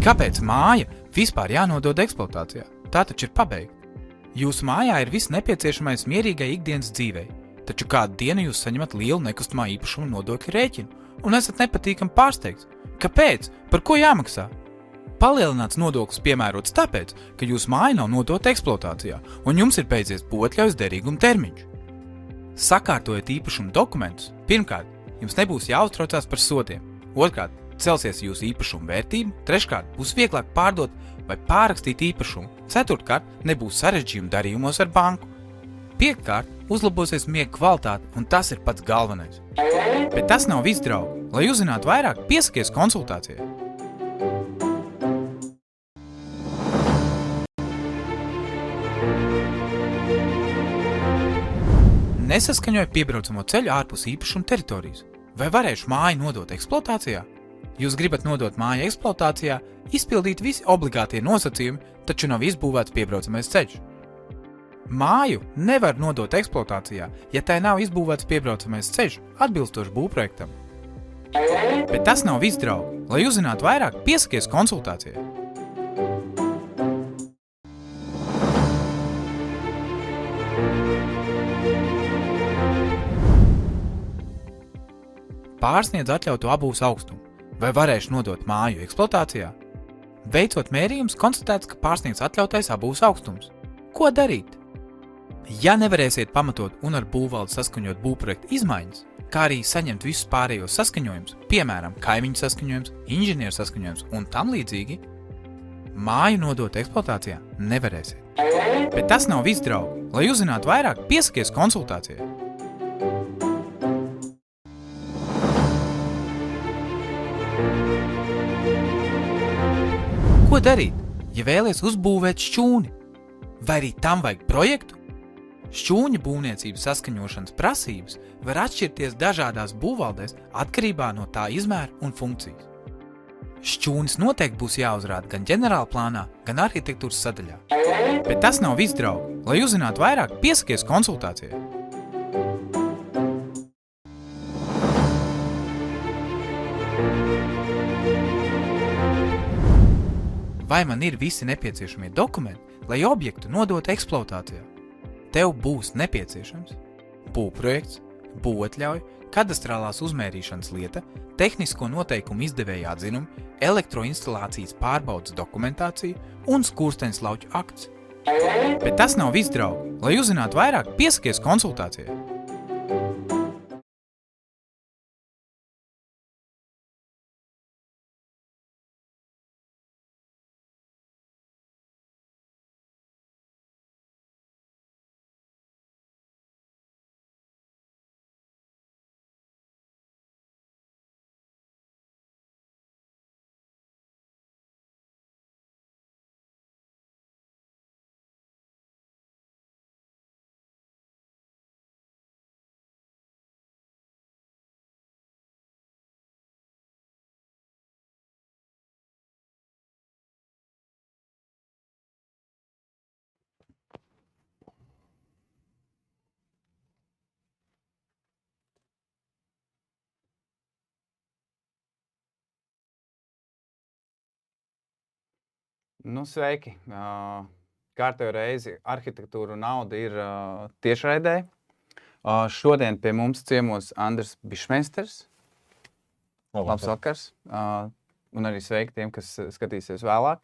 Kāpēc māja vispār jānodod eksploatācijā? Tā taču ir pabeigta. Jūsu mājā ir viss nepieciešamais mierīgai ikdienas dzīvei, taču kādu dienu jūs saņemat lielu nekustamā īpašuma nodokļu rēķinu un esat nepatīkami pārsteigts. Kāpēc? Par ko jāmaksā? Palielināts nodoklis piemērots tāpēc, ka jūsu māja nav nodota eksploatācijā un jums ir beidzies būvatļaujas derīguma termiņš. Sakārtojot īpašuma dokumentus, pirmkārt, jums nebūs jāuztraucās par sodiem, otrkārt, celsies jūsu īpašuma vērtība, treškārt, būs vieglāk pārdot vai pārrakstīt īpašumu, ceturtkārt, nebūs sarežģījumu darījumos ar banku, piektkārt, uzlabosies miega kvalitāte un tas ir pats galvenais. Bet tas nav viss, draugi. Lai uzzinātu vairāk, piesakies konsultācijai. Nesaskaņoju piebraucamo ceļu ārpus īpašuma teritorijas. Vai varēšu māju nodot eksploatācijā? Jūs gribat nodot māju eksploatācijā, izpildīt visi obligātie nosacījumi, taču nav izbūvēts piebraucamais ceļš. Māju nevar nodot eksploatācijā, ja tai nav izbūvēts piebraucamais ceļš atbilstoši būvprojektam. Bet tas nav viss, draugi. Lai uzzinātu vairāk, piesakies konsultācijai. Pārsniedz atļautu abūves augstumu. Vai varēšu nodot māju eksploatācijā? Veicot mērījumus, konstatēts, ka pārsniedz atļautais abūves augstums. Ko darīt? Ja nevarēsiet pamatot un ar būvvaldi saskaņot būvprojekta izmaiņas, kā arī saņemt visus pārējos saskaņojumus, piemēram, kaimiņu saskaņojums, inženieru saskaņojums un tam līdzīgi, māju nodot eksploatācijā nevarēsiet. Bet tas nav viss, draugi. Lai uzzinātu vairāk, piesakies konsultācijai. Ko darīt, ja vēlies uzbūvēt šķūni? Vai arī tam vajag projektu? Šķūņa būvniecības saskaņošanas prasības var atšķirties dažādās būvvaldēs atkarībā no tā izmēra un funkcijas. Šķūnis noteikti būs jāuzrāda gan ģenerāla plānā, gan arhitektūras sadaļā. Bet tas nav viss, draugi. Lai uzzinātu vairāk, piesakies konsultācijai. Vai man ir visi nepieciešamie dokumenti, lai objektu nodotu eksploatācijā? Tev būs nepieciešams būvprojekts, būvatļauja, kadastrālās uzmērīšanas lieta, tehnisko noteikumu izdevēja atzinumi, elektroinstalācijas pārbaudes dokumentācija un skursteņslauķu akts. Bet tas nav viss, draugi. Lai uzzinātu vairāk, piesakies konsultācijai. Sveiki! Kārtējo reizi arhitektūra un nauda ir tiešraidē. Šodien pie mums ciemos Andris Bišmeisters. Labs vakars. Un arī sveiki tiem, kas skatīsies vēlāk.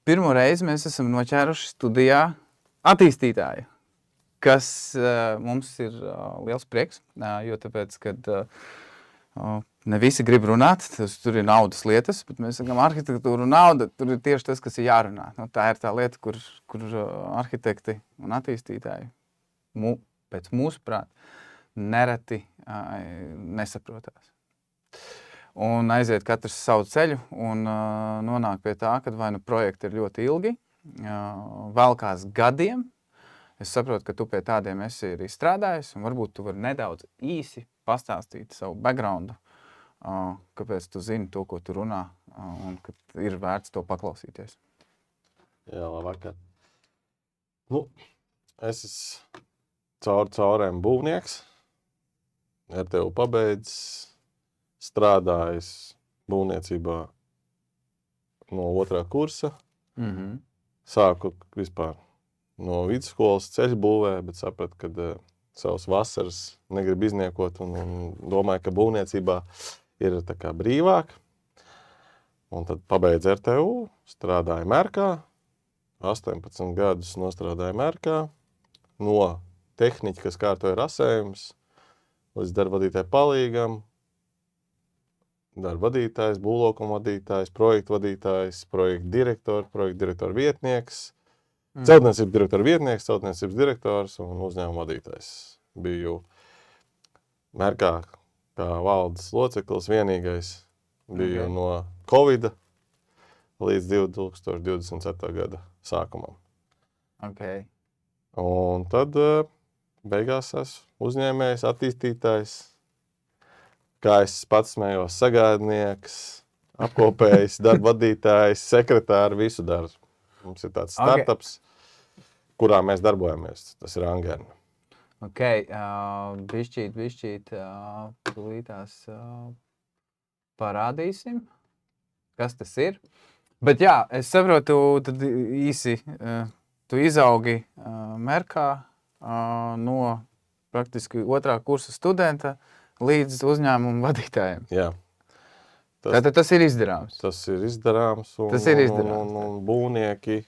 Pirmo reizi mēs esam noķēruši studijā attīstītāju, kas mums ir liels prieks, jo tāpēc, kad ne visi grib runāt, tur ir naudas lietas, bet mēs sakām arhitektūra un nauda, tur ir tieši tas, kas ir jārunā. Tā ir tā lieta, kur arhitekti un attīstītāji pēc mūsu prāt nereti nesaprotās. Un aiziet katrs savu ceļu un nonāk pie tā, ka vai nu projekti ir ļoti ilgi, velkās gadiem. Es saprotu, ka tu pie tādiem esi arī strādājis, un varbūt tu vari nedaudz īsi pastāstīt savu backgroundu, kāpēc tu zini to, ko tu runā, un ka ir vērts to paklausīties. Jā, labvakar. Es esmu caurēm būvnieks. RTU pabeidzis, strādājis būvniecībā no 2. kursa. Sāku vispār no vidusskolas ceļu būvē, bet sapratu, ka savas vasaras negribu izniekot un domāju, ka būvniecībā ir tā kā brīvāk. Un tad pabeidzu RTU, strādāju Mērkā, 18 gadus nostrādāju Mērkā, no tehniķa, kas kārtoja rasējumus, līdz darbvadītāju palīgam, darbvadītājs, būvlaukuma vadītājs, projektu vadītājs, projektu direktora vietnieks, celtniecības direktora vietnieks, celtniecības direktors un uzņēmuma vadītājs. Biju Mērkā kā valdes loceklis vienīgais, biju no Covida līdz 2024. gada sākumam. Okay. Un tad beigās esmu uzņēmējs, attīstītājs, kā es pats smējos, sagādnieks, apkopējs, darbvadītājs, sekretāri, visu daru. Mums ir tāds startups, kurā mēs darbojamies. Tas ir Angen. Bišķīt, tūlītās parādīsim, kas tas ir. Bet jā, es saprotu, tad īsi, tu izaugi Mērkā no praktiski 2. kursa studenta līdz uzņēmumu vadītājiem. Jā. Tātad tas ir izdarāms. Tas ir izdarāms. Un būvnieki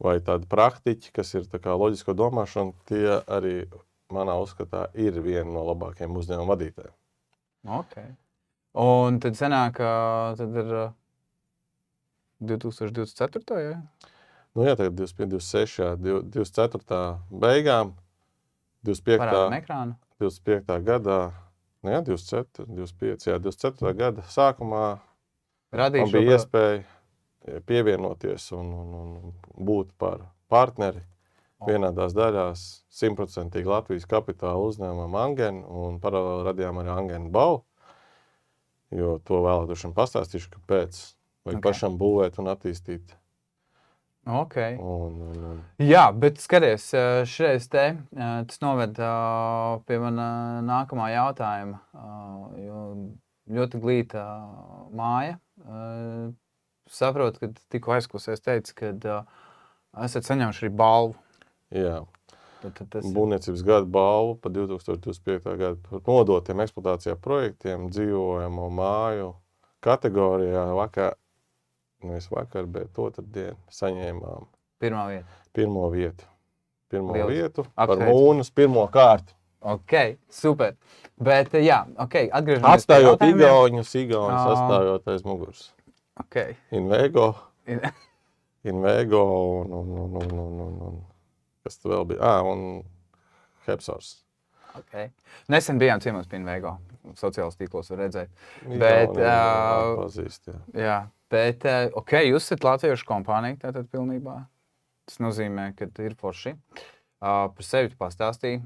vai tādi praktiķi, kas ir tā kā loģisko domāšanu, tie arī manā uzskatā ir viena no labākajiem uzņēmumu vadītājiem. Okay. Un tad sanāk, tad ir 2024. Ja? Nu jā, tagad 25, 26, 24. beigām, 25. Parādam ekrānu. 25. gadā, nu jā, 24, 25, jā, 24. gada sākumā man bija iespēja pievienoties un būt par partneri vienādās daļās 100% Latvijas kapitāla uzņēmumam Angen un paralēli radījām arī Angen Bau, jo to vēlētošiem pastāstīšu, kāpēc vajag pašam būvēt un attīstīt. Okay. Jā, bet skaties, šreiz tas noved pie mana nākamā jautājuma, jo ļoti glīta māja. Saprotu, ka tikko aizklausies teici, ka esat saņēmuši arī balvu. Jā, būvniecības gada balvu par 2025. gadu par nodotiem eksploatācijā projektiem dzīvojamo māju kategorijā nevis vakar, bet otrdien saņēmām pirmo vietu par Mūnas pirmo kārtu. Ok, super. Bet jā, atgriežamies atstājot Igauņus atstājot aiz muguras. Okay. Invego un kas tu vēl bija? Un Hepsors. Okay. Nesen bijām ciemos pie Invego, sociālos tīklos var redzēt. Pazīst, jā. Bet, jūs esat latviešu kompānija, tātad pilnībā. Tas nozīmē, ka ir forši. Par sevi pastāstīji.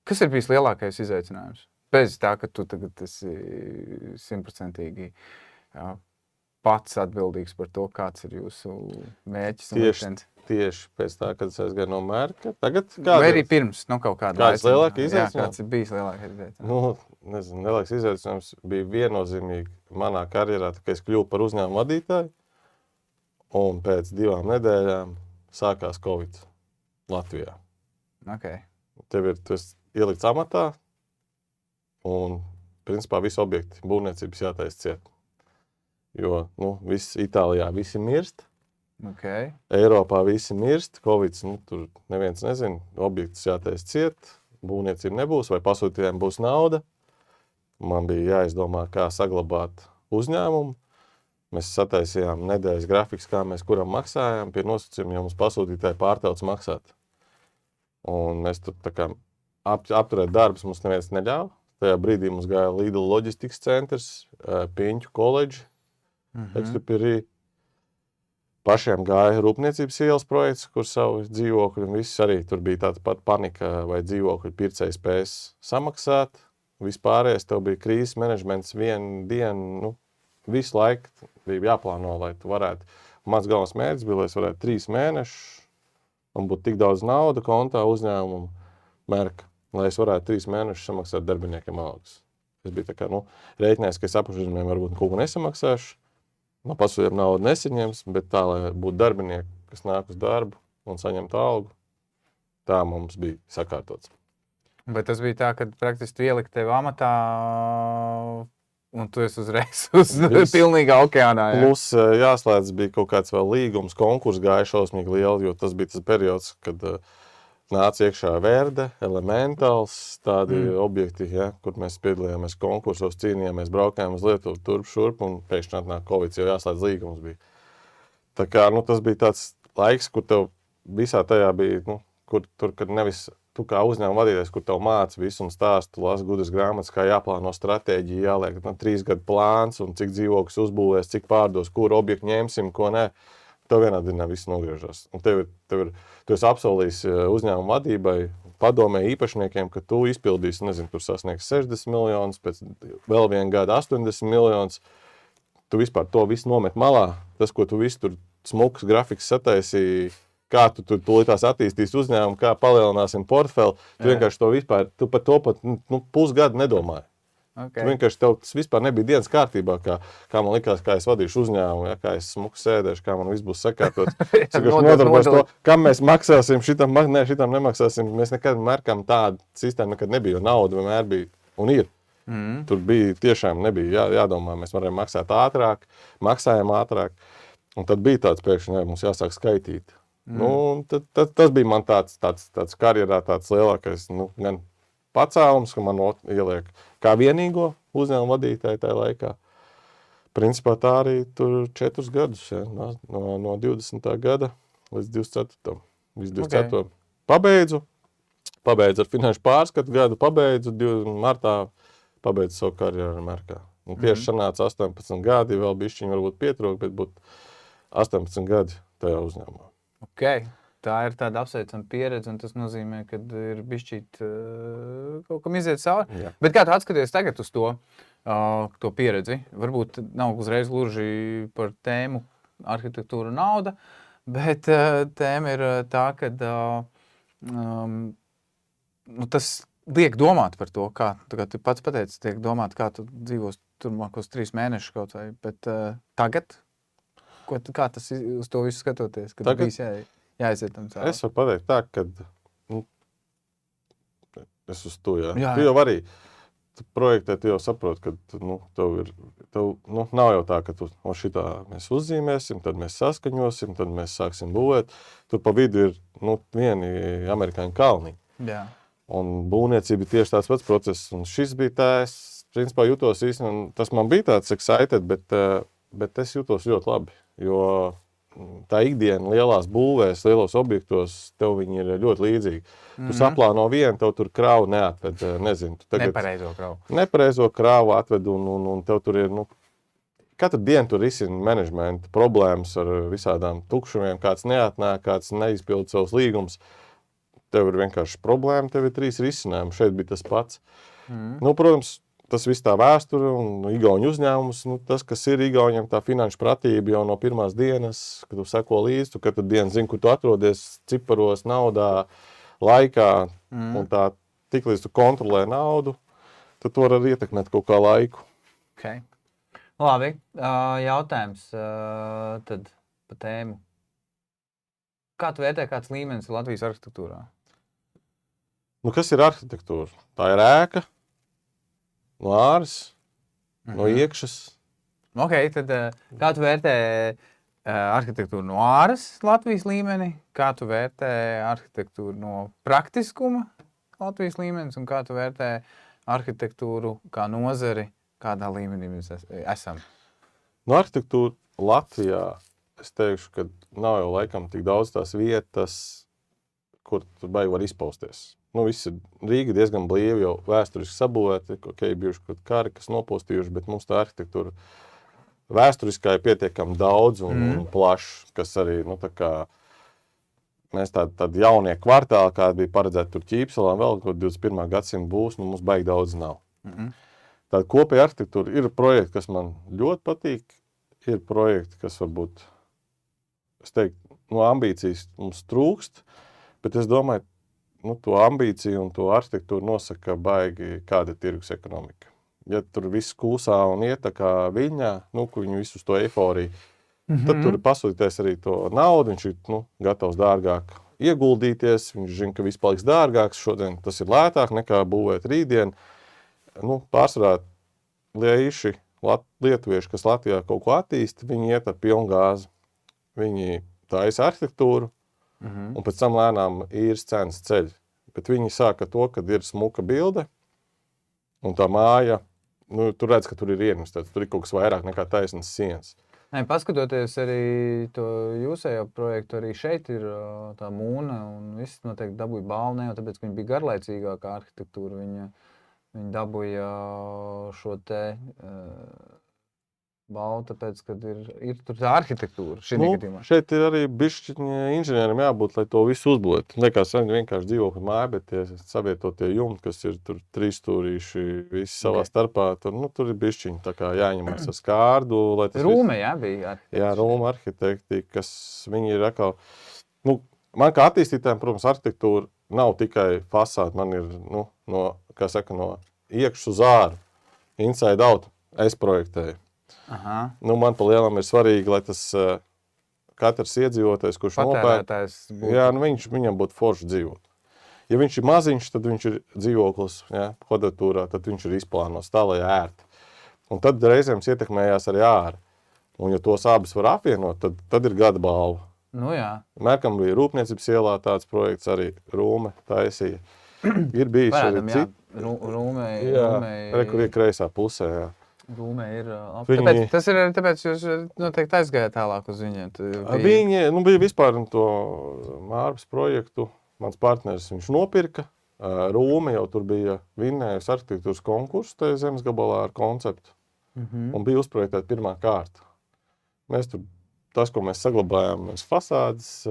Kas ir bijis lielākais izaicinājums? Bez tā, ka tu tagad esi 100% pats atbildīgs par to, kāds ir jūsu mērķis. Tieši pēc tā, kad es aizgāju no Mērka. Vai arī pirms, kaut kādā kāds lielākais izaicinājums? Jā, kāds ir bijis lielākais izaicinājums? Nezinu, lielākais izaicinājums bija viennozīmīgi manā karjerā, ka es kļuvu par uzņēmumu vadītāju, un pēc 2 nedēļām sākās Covid Latvijā. Okay. Tu esi ielikts amatā, un principā visi objekti būvniecības jātaisa ciet. Jo, Itālijā visi mirst, okay. Eiropā visi mirst, Covids, tur neviens nezina, objektus jātaisa ciet, būvniecība nebūs, vai pasūtītājiem būs nauda. Man bija jāizdomā, kā saglabāt uzņēmumu. Mēs sataisījām nedēļas grafikus, kā mēs kuram maksājām, pie nosacījuma, ja mums pasūtītāji pārtrauc maksāt. Un mēs tur tā kā apturēt darbus mums neviens neļāva. Tajā brīdī mums gāja Lidl loģistikas centrs, Piņķu koledži, Ekstupirī. Pašiem gāja rūpniecības ielas projekts, kur savu dzīvokļu, un viss arī tur bija tāda pat panika, vai dzīvokļu pircēji spēs samaksāt. Vispārējais tev bija krīzes menedžments vienu dienu, visu laiku bija jāplāno, lai tu varētu. Mans galvenais mērķis bija, lai es varētu 3 mēnešus un būtu tik daudz nauda kontā uzņēmumu Mērka. lai es varētu 3 mēnešus samaksāt darbiniekiem algas. Es biju tā kā, rēķinājis, ka es apušiem varbūt kaut ko nesamaksāšu, no pasūtiem naudu nesaņems, bet tā, lai būtu darbinieki, kas nāk uz darbu un saņemtu algu, tā mums bija sakārtots. Bet tas bija tā, ka praktiski tu ieliki tevi amatā un tu esi uzreiz uz pilnīgā okeānā. Ja? Plus jāslēdz bija kaut kāds vēl līgums, konkurss gāja šausmīgi lieli, jo tas bija tas periods, kad nāca iekšā Verde, Elementāls, tādi objekti, ja, kur mēs piedalījāmies konkursos, cīnījāmies, braukājām uz Lietuvu, turp, šurp, un pēkšņi atnāk Covid, jau jāslēdz līgums bija. Tā kā, tas bija tāds laiks, kur tev visā tajā bija, kad nevis tu kā uzņēmuma vadītājs, kur tev māca visu un stāstu, lasa gudras grāmatas, kā jāplāno stratēģiju, jāliek 3 gadu plāns un cik dzīvokļus uzbūvēs, cik pārdos, kur objektu ņemsim, ko nē. Tev vienā dienā viss nogriežas. Un tu esi apsolījis uzņēmuma vadībai, padomē īpašniekiem, ka tu izpildīsi, tur sasniegs 60 miljonus, pēc vēl vienu gadu 80 miljonus. Tu vispār to visu nomet malā. Tas, ko tu visu tur smuks grafiks sataisīji, kā tu tūlītās attīstīsi uzņēmumu, kā palielināsim portfeli, tu vienkārši to vispār, tu par to pat pusgadu nedomāji. Okay. Tu vienkārši tev tas vispār nebija dienas kārtībā, kā man likās, kā es vadīšu uzņēmumu, ja, kā es smuku sēdēšu, kā man viss būs sakārtots. Es nodarbos to, kam mēs maksāsim, šitam nemaksāsim. Mēs nekad mērkam tādu sistēmu, nekad nebija, jo nauda vienmēr bija un ir. Tur bija tiešām nebija jādomā, mēs varējām maksāt ātrāk, maksājām ātrāk. Un tad bija tāds pēkšņi, mums jāsāk skaitīt. Tas bija man tāds karjerā tāds lielākais gan pacēlums, ka man ieliek kā vienīgo uzņēmumu vadītāju tajā laikā. Principā tā arī tur 4 gadus, ja, no 20. gada līdz 24. Okay. Pabeidzu ar finanšu pārskatu gadu, martā pabeidzu savu karjeru Merkā. Un tieši sanāca 18 gadi, vēl bišķiņi varbūt pietrūk, bet būtu 18 gadi tajā uzņēmumā. Okay. Tā ir tāda apsveicama pieredze, un tas nozīmē, ka ir bišķīt kaut kam iziet cauri. Jā. Bet kā tu atskaties tagad uz to pieredzi? Varbūt nav uzreiz gluži par tēmu arhitektūra nauda, bet tēma ir tā, ka tas liek domāt par to, kā tu pats pateici, tiek domāt, kā tu dzīvos turmākos 3 mēnešus kaut vai, bet tagad? Kā tas uz to visu skatoties, kad tagad jāiziet tam cauri? Es varu pateikt tā, ka es uz to, tu jau arī projektē, tu jau saproti, ka tev nav jau tā, ka šitā mēs uzzīmēsim, tad mēs saskaņosim, tad mēs sāksim būvēt. Tur pa vidu ir vieni amerikāņu kalni. Jā. Un būvniecība ir tieši tāds pats process. Un šis bija tā, es principā jutos īstenībā, tas man bija tāds excited, bet es jutos ļoti labi. Jo tā ikdiena lielās būvēs, lielos objektos, tev viņi ir ļoti līdzīgi. Tu saplāno vienu, tev tur kravu neatved, nezinu. Nepareizo kravu atved un tev tur ir, katru dienu tur risina menedžmenta problēmas ar visādām tukšumiem, kāds neatnāk, kāds neizpild savus līgumus. Tev ir vienkārši problēma, tev ir 3 risinājumi. Šeit bija tas pats. Protams, tas viss tā vēsture un igauņu uzņēmums, tas, kas ir igauņiem, tā finanšu pratība jau no pirmās dienas, kad tu seko līdzi, tu katru dienu zini, kur tu atrodies, ciparos, naudā, laikā, un tā tiklīdz tu kontrolē naudu, tad tu vari ietekmēt kaut kā laiku. Okay. Labi, jautājums tad pa tēmu. Kā tu vērtē, kāds līmenis ir Latvijas arhitektūrā? Kas ir arhitektūra? Tā ir ēka. No āras, no iekšas. Ok, tad kā tu vērtē arhitektūru no āras Latvijas līmeni, kā tu vērtē arhitektūru no praktiskuma Latvijas līmenis un kā tu vērtē arhitektūru kā nozari, kādā līmenī mēs esam? No arhitektūra Latvijā es teikšu, ka nav jau laikam tik daudz tās vietas, kur tu baigi var izpausties. Viss ir Rīga diezgan blīvi, jau vēsturiski sabūvēti, bijuši kaut kari, kas nopūstījuši, bet mums tā arhitektūra vēsturiskā ir pietiekami daudz un plaša, kas arī, tā kā mēs tādi jaunie kvartāli, kādi bija paredzēti tur Ķīpselā, vēl kaut 21. gadsimta būs, mums baigi daudz nav. Tāda kopēja arhitektūra ir projekti, kas man ļoti patīk, ir projekti, kas varbūt, es teiktu, ambīcijas mums trūkst, bet es domāju, to ambīciju un to arhitektūru nosaka baigi kāda ir tirgus ekonomika. Ja tur viss kūsā un iet tā kā viļņā, ka viņi visu uz to eiforiju, tad tur pasūtīties arī to naudu, viņš ir gatavs dārgāk ieguldīties, viņš zina, ka viss paliks dārgāks, šodien tas ir lētāk nekā būvēt rītdien. Pārsvarā lieši lietuvieši, kas Latvijā kaut ko attīsta, viņi iet ar pilnu gāzi. Viņi taisa arhitektūru, un pēc tam lēnām īres cenas ceļ. Bet viņi sāka to, kad ir smuka bilde, un tā māja, tur redz, ka tur ir ieinvestēts, tur ir kaut kas vairāk nekā taisnas sienas. Paskatoties arī to jūsējo projektu, arī šeit ir tā mūna, un viss noteikti dabūja balvu, ne jau tāpēc, ka viņa bija garlaicīgākā arhitektūra, viņa dabūja šo te balvu, tāpēc, ka ir tur tā arhitektūra šī gadījumā. Šeit ir arī bišķiņi inženierim jābūt, lai to visu uzbūvētu. Nekās vienkārši dzīvokļu māja, bet tie savietotie jumti, kas ir tur trīsstūrīši visi savā starpā, tur ir bišķiņi tā kā jāņemās ar skārdu. Rūme, bija arhitekti. Jā, Rūma arhitekti, kas viņi ir atkal. Man kā attīstītājiem, protams, arhitektūra nav tikai fasāde, man ir, no iekšas uz āru, inside out, es projektēju. Aha. Man pa lielam ir svarīgi, lai tas katrs iedzīvotājs, kurš patērētājs būtu, viņam būtu forši dzīvot. Ja viņš ir maziņš, tad viņš ir dzīvoklis, kvadratūrā, tad viņš ir izplānos tā, lai ērti. Un tad reizēm ietekmējās arī āri. Un ja tos abus var apvienot, tad ir gada balva. Mērkam bija Rūpniecības ielā tāds projekts, arī Rūme taisīja. Ir bijis arī citi. Rūme. Kur ir kreisā pusē, jā. Rūmē ir labi. Tas ir arī tāpēc, jūs noteikti aizgājāt tālāk uz viņiem. Viņi bija vispār to Mārpas projektu. Mans partneris viņš nopirka. Rūme jau tur bija vinnējusi arhitektūras konkursu tajā zemes gabalā ar konceptu. Un bija uzprojektēta pirmā kārta. Tas, ko mēs saglabājām, mēs fasādes,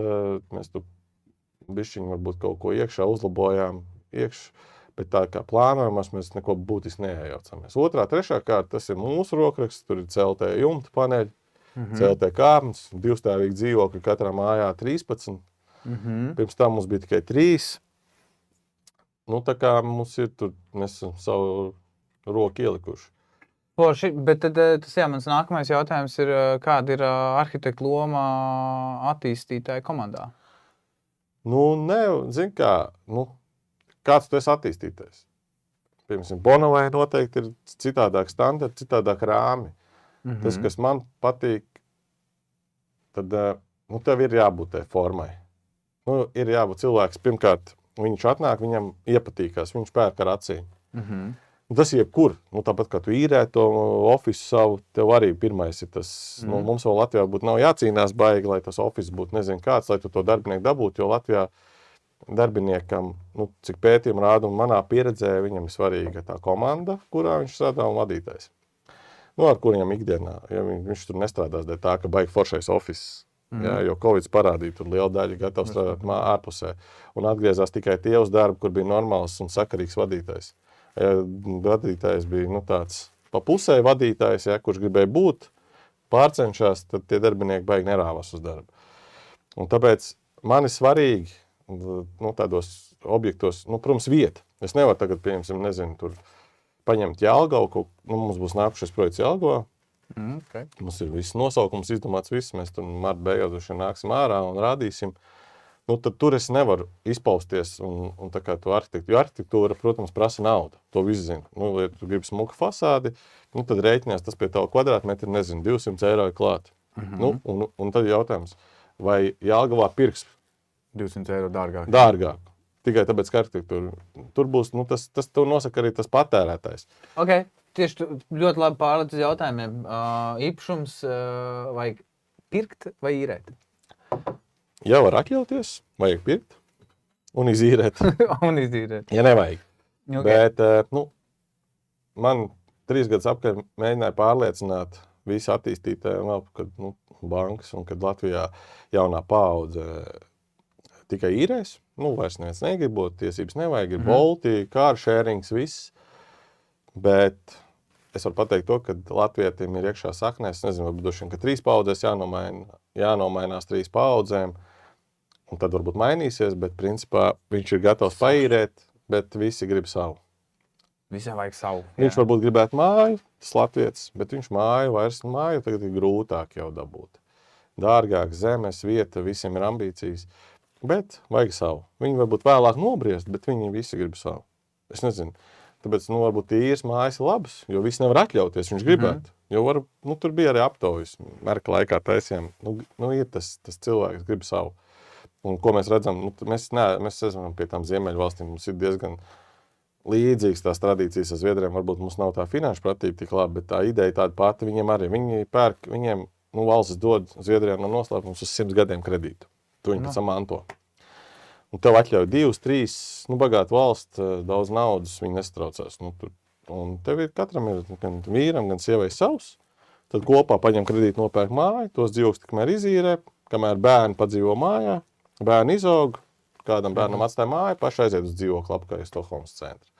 mēs tur bišķiņi varbūt kaut ko iekšā uzlabojām bet tā kā plānojumās mēs neko būtiski neiejaucamies. Otrā, trešā kārta, tas ir mūsu rokraksts, tur ir CLT jumta paneļi, CLT kāpnes, divstāvīgi dzīvokļi, katrā mājā 13. Pirms tam mums bija tikai 3. Tā kā mums ir tur, mēs esam savu roku ielikuši. Bet tad mans nākamais jautājums ir, kāda ir arhitekta loma attīstītāja komandā? Zin kā, kāds tu esi attīstītājs? Piemēram, Bonavai noteikti ir citādāk standarti, citādāk rāmi. Tas, kas man patīk, tad tev ir jābūt tai formai. Ir jābūt cilvēks, pirmkārt, viņš atnāk, viņam iepatīkās, viņš pērk ar acīm. Tas jebkur, tāpat kā tu īrē to ofisu savu, tev arī pirmais ir tas, mums vēl Latvijā nav jācīnās baigi, lai tas ofis būtu nezinu kāds, lai tu to darbinieku dabūtu, jo Latvijā darbiniekam, cik pētījumi rāda un manā pieredzē, viņam ir svarīga tā komanda, kurā viņš strādā un vadītājs. Ar kuriem ikdienā, ja viņš tur nestrādās dēļ tā, ka baigi foršais ofis, jo Covids parādīja, tur liela daļa gatava strādāt ārpusē. Un atgriezās tikai tie uz darbu, kur bija normāls un sakarīgs vadītājs. Ja vadītājs bija tāds pa pusē vadītājs, kurš gribēja būt, pārcenšās, tad tie darbinieki baigi nerāvas uz darbu. Un tāpēc man ir svarīgi, tādos objektos, protams, vieta. Es nevaru tagad, piemēram, tur paņemt Jelgavu, mums būs nākušais projekts Jelgavā. Mums ir viss nosaukums izdomāts, viss, mēs tur marta beigās nāksim ārā un rādīsim. Tad tur es nevaru izpausties un tā kā to arhitektūru. Jo arhitektūra, protams, prasa naudu. To visu zinu. Ja tu gribi smuku fasādi, tad rēķinās tas pie tava kvadrātmetri, 200 eiro ir klāt. Un tad jautājums, vai Jelgavā pirks 200 eiro dārgāk? Dārgāk. Tikai tāpēc, ka arhitektūra. Tur būs, tas tev nosaka arī tas patērētājs. Tieši ļoti labi pārliec uz jautājumiem. Īpašums vajag pirkt vai īrēt? Ja var atļauties, vajag pirkt un izīrēt. Ja nevajag. Bet, man 3 gadus apkārt mēģināja pārliecināt visi attīstītāji, kad bankas un kad Latvijā jaunā paudze tikai īrēs. Vairs neviens negribot, tiesības nevajag, ir bolti, kāršērings, viss. Bet es varu pateikt to, ka latvietiem ir iekšā saknēs, nezinu, varbūt ka 3 paudzēs jānomainās 3 paudzēm. un tad varbūt mainīsies, bet principā viņš ir gatavs paīrēt, bet visi grib savu. Visiem vajag savu. Viņš varbūt gribētu māju, tas latvietis, bet viņš māju tagad ir grūtāk jau dabūt. Dārgāk, zemes, vieta, visiem ir ambīcijas, bet vajag savu. Viņi varbūt vēlāk nobriest, bet viņi visi grib savu. Es nezinu, tāpēc, varbūt īres mājas ir labas, jo visi nevar atļauties, viņš gribētu. Jo tur bija arī aptaujas, Merka laikā taisījām, ir tas cilvēks grib savu. Un ko mēs redzam, mēs esam pie tām ziemeļu valstīm, mums ir diezgan līdzīgas tās tradīcijas ar Zviedriem, varbūt mums nav tā finanšu pratība tik labi, bet tā ideja tāda pati viņiem arī. Viņi pērk, viņiem valsts dod Zviedrijām no noslēpums uz 100 gadiem kredītu. To viņi pēc tam manto. Un tev atļauj 2, 3, bagāta valsts, daudz naudas, viņi nesatraucās. Un tev ir katram ir gan vīram, gan sievai savs. Tad kopā paņem kredītu, nopērk māju, tos dzīvokļus tikmēr izīrē, kamēr bērni padzīvo mājā, bērni izaug, kādam bērnam atstāja māju, paši aiziet uz dzīvokli apkārt Stokholmas centru.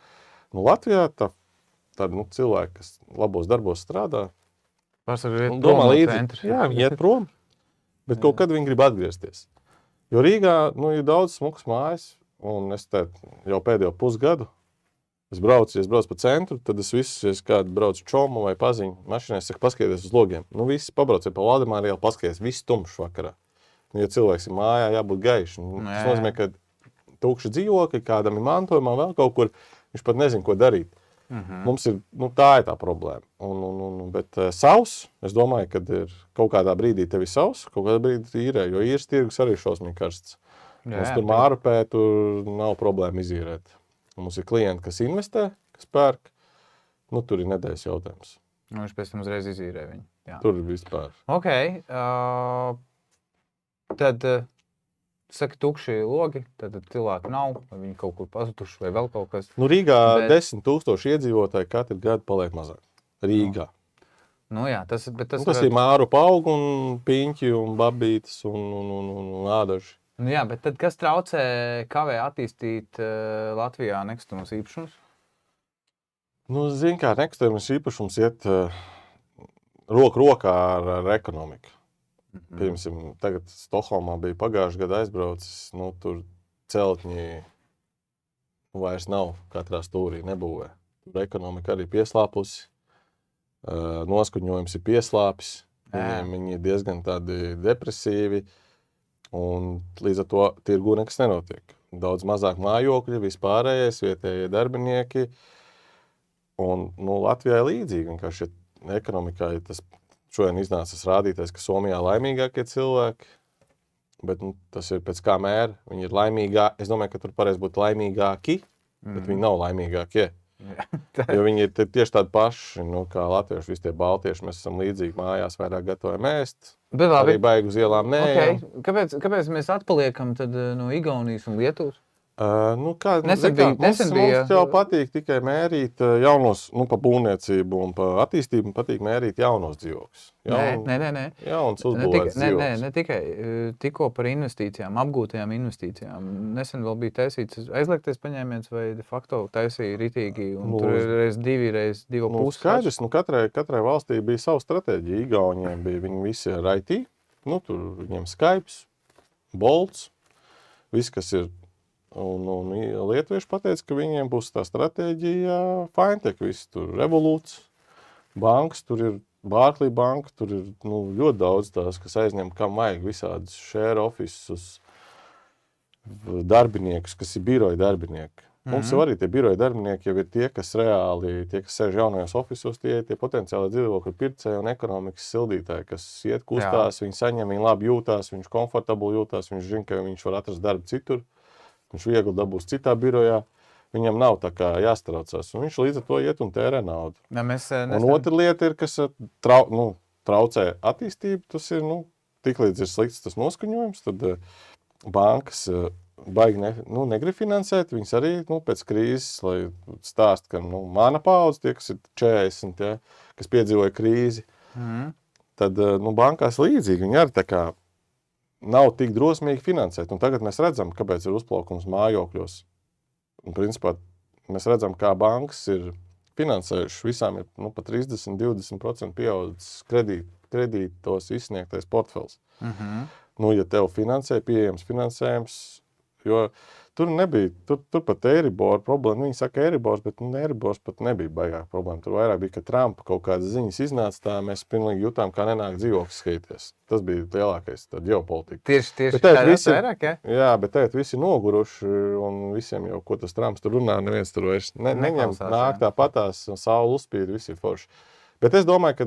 Latvijā tādi cilvēki, kas labos darbos strādā, domā līdzi, viņi iet prom, bet kaut kad viņi grib atgriezties. Jo Rīgā ir daudz smukas mājas, un es jau pēdējo pusgadu, es braucu pa centru, tad es kādu braucu čomu vai paziņu mašīnā, es saku, paskaties uz logiem. Visi pabrauciet pa Valdemāru ielu, paskaties, viss tumšs vakarā. Ja cilvēks ir mājā, jābūt gaišs. Tas nozīmē, ka tukši dzīvokļi, kādam ir mantojumā, vēl kaut kur, viņš pat nezin, ko darīt. Mums ir, tā ir tā problēma. Bet savs, es domāju, kad ir kaut kādā brīdī tevi savs, kaut kādā brīdī īrē, jo īres tirgus arī šausmīgi karsts. Mums tur Mārupē, tur nav problēma izīrēt. Mums ir klienti, kas investē, kas pērk, tur ir nedēļas jautājums. Viņš pēc tam uzreiz izīrē viņu. Jā. Tur ir vispār. Ok. Tad, saka, tukši logi, tad cilvēki nav, vai viņi kaut kur pazuduši, vai vēl kaut kas. Rīgā 10 000 iedzīvotāji katru gadu paliek mazāk. Rīgā. Jā, tas ir Mārupa aug un piņķi un babītes un ādaži. Jā, bet tad kas traucē, kavē attīstīt Latvijā nekustamos īpašumus? Zini kā, nekustamais īpašums iet roku rokā ar ekonomiku. Piemēram, tagad Stokholmā bija pagājušajā gadā aizbraucis, tur celtņi vairs nav katrā stūrī, nebūvē. Tur ekonomika arī pieslāpusi, noskuņojums ir pieslāpis, viņi ir diezgan tādi depresīvi, un līdz ar to tirgū nekas nenotiek. Daudz mazāk mājokļi, vispārējais, vietējie darbinieki, un Latvijā ir līdzīgi, vienkārši ekonomikā ir tas. Šodien iznāca tas rādītājs, ka Somijā laimīgākie cilvēki, bet tas ir pēc kā mēra. Viņi ir laimīgāki. Es domāju, ka tur pareizi būtu laimīgāki, bet viņi nav laimīgākie. Jo viņi ir tieši tādi paši, kā latvieši, visi tie baltieši. Mēs esam līdzīgi mājās, vairāk gatavojam ēst. Arī baigi uz ielām nē. Okay. Kāpēc mēs atpaliekam tad no Igaunijas un Lietuvas? Mums jau patīk tikai mērīt jaunos, pa būvniecību un pa attīstību patīk mērīt jaunos dzīvokļus. Nē. Jauns uzbūvēts dzīvokļus. Ne tikai tikko par investīcijām, apgūtajām investīcijām. Nesen vēl bija taisīts aizliegtais paņēmiens vai de facto taisīja ritīgi un tur ir reiz 2,5. Skaidrs, katrai valstī bija savu stratēģiju. Igauniem bija, viņi visi ar IT, tur viņiem Skype, Bolts, viss, kas ir. Un lietuvieši pateica, ka viņiem būs tā stratēģija Fintech, viss tur Revolūts, bankas, tur ir Barclays banka, tur ir ļoti daudz tās, kas aizņem, kam vajag visādus share offices, darbiniekus, kas ir biroja darbinieki. Mums jau arī tie biroja darbinieki jau ir tie, kas reāli, tie, kas sēž jaunajos ofisos, tie potenciāli dzīvokļu pircēji un ekonomikas sildītāji, kas iet kustās, viņi saņem, viņi labi jūtās, viņš komfortabli jūtās, viņš zina, ka viņš var atrast darbu citur. Viņš viegli dabūs citā birojā, viņam nav tā kā jāstraucās, un viņš līdz ar to iet un tērē naudu. Un otra lieta ir, kas traucē attīstību, tas ir, tiklīdz ir slikts tas noskaņojums, tad bankas baigi negrib finansēt, viņas arī pēc krīzes, lai stāst, ka mana paudze, tie, kas ir 40, kas piedzīvoja krīzi, tad bankās līdzīgi, viņi arī tā kā nav tik drosmīgi finansēt. Un tagad mēs redzam, kāpēc ir uzplaukums mājokļos. Un principā mēs redzam, kā bankas ir finansējuši. Visām ir pa 30-20% pieaudzis kredītos izsniegtais portfels. Nu, ja tev pieejams finansējums, jo tur nebija, tur pat Eiribor problēma. Viņi saka Eiribors, bet Eiribors pat nebija baigā problēma. Tur vairāk bija, ka Trumpa kaut kādas ziņas iznāca tā, mēs pilnīgi jutām, kā nenāk dzīvoklis skatīties. Tas bija lielākais ģeopolitika. Tieši tāds vairāk, ja? Jā, bet tagad visi noguruši un visiem jau, ko tas Trumps tur runā, neviens tur vairs neņem, nāk tāpatās, saule uzspīd, visi ir forši. Bet es domāju, ka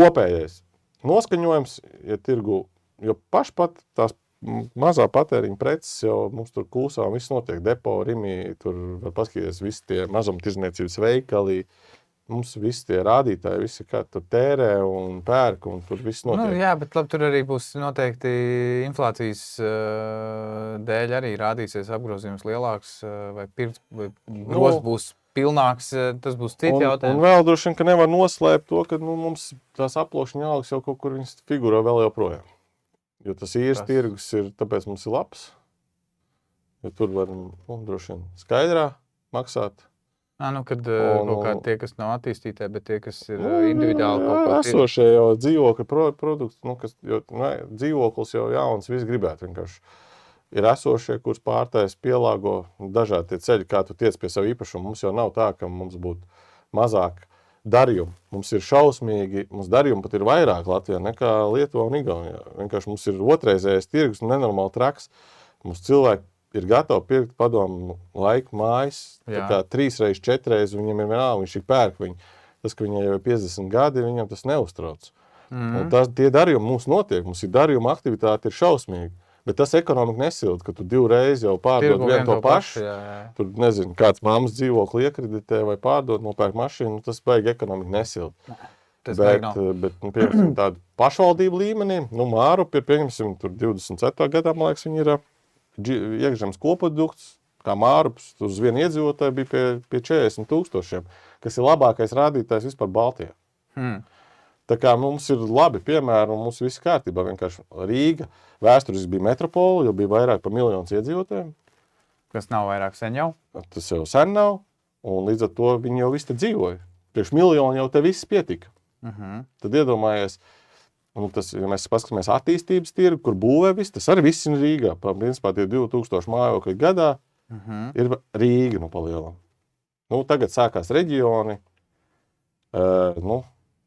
kopējais noskaņojums, ja tirgu, jo paši pat tās mazā patēriņa preces jau mums tur kūsā un viss notiek depo, Rimī, tur var paskatīties visi tie mazumtirdzniecības veikali, mums visi tie rādītāji, visi kā tur tērē un pērk un tur viss notiek. Nu, jā, bet labi, tur arī būs noteikti inflācijas dēļ arī rādīsies apgrozījums lielāks vai grozs būs pilnāks, tas būs cits jautājums. Un vēl droši vien, ka nevar noslēpt to, ka mums tās aplošņa algas jau kaut kur viņas figurē vēl joprojām. Jo tas īres tirgus ir, tāpēc mums ir labs. Jo tur var droši vien skaidrā maksāt. Kad kaut kādi tie, kas nav attīstītē, bet tie, kas ir individuāli kaut kā esošie jau dzīvokļa produkts, dzīvoklis jau jauns, viss gribētu vienkārši. Ir esošie, kurus pārtais pielāgo dažādi tie ceļi, kā tu tiec pie savu īpašumu. Mums jau nav tā, ka mums būtu mazāk darījumu. Mums ir šausmīgi, mums darījumu pat ir vairāk Latvijā nekā Lietuvā un Igaunijā. Vienkārši mums ir otrreizējais tirgus un nenormāli traks. Mums cilvēki ir gatavi pirkt padomu laiku mājas, tā kā 3 reizes, 4 reizes, viņam ir vienalga, viņš ir pērk viņu. Tas, ka viņam jau ir 50 gadi, viņam tas neuztrauc. Un tie darījumi mums notiek, mums ir darījuma aktivitāte ir šausmīgi. Bet tas ekonomika nesilda, ka tu 2 reizes jau pārdod vienu to pašu. Tur, nezinu, kāds mammas dzīvokli iekreditē vai pārdod, nopērk mašīnu, tas baigi ekonomika nesilda. Bet piemēram, tādu pašvaldību līmenī, Mārupi ir, pieņemsim, tur 27. gadā, man liekas, viņi ir iekšzemes koprodukts, kā Mārupis, uz vienu iedzīvotāju bija pie 40,000, kas ir labākais rādītājs vispār Baltijā. Tā kā mums ir labi piemēri un mums viss kārtībā. Vienkārši Rīga vēsturiski bija metropola, jo bija vairāk par 1 miljonu iedzīvotājiem. Kas nav vairāk sen jau? Tas jau sen nav, un līdz ar to viņi jau visi te dzīvoja. Priekš 1 miljonu jau te viss pietika. Tad iedomājies, ja mēs paskatāmies attīstības tirgu, kur būvē viss, tas arī viss ir Rīgā. Principā tie 2000 mājokļi gadā ir Rīga palielam. Tagad sākās reģioni,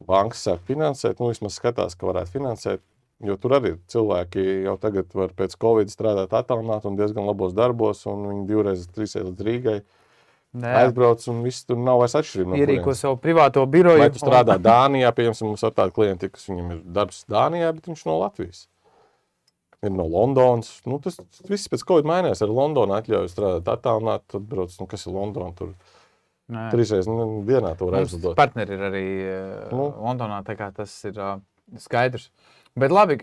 bankas sāk finansēt, vismaz skatās, ka varētu finansēt, jo tur arī cilvēki jau tagad var pēc Covid strādāt attālināt un diezgan labos darbos, un viņi 2 reizes, 3 reizes līdz Rīgai aizbrauc, un viss tur nav vairs atšķirība. Ierīko savu privāto biroju. Vai tu strādā Dānijā, piemēram, mums ar tādu klienti, kas viņam ir darbs Dānijā, bet viņš no Latvijas. Ir no Londonas. Tas viss pēc Covid mainījās, ar Londonu atļauju strādāt attālināt, tad brauc, kas ir Londona tur. 3 reizes dienā to var aizlidot. Partneri ir arī Londonā, tā kā tas ir skaidrs. Bet labi,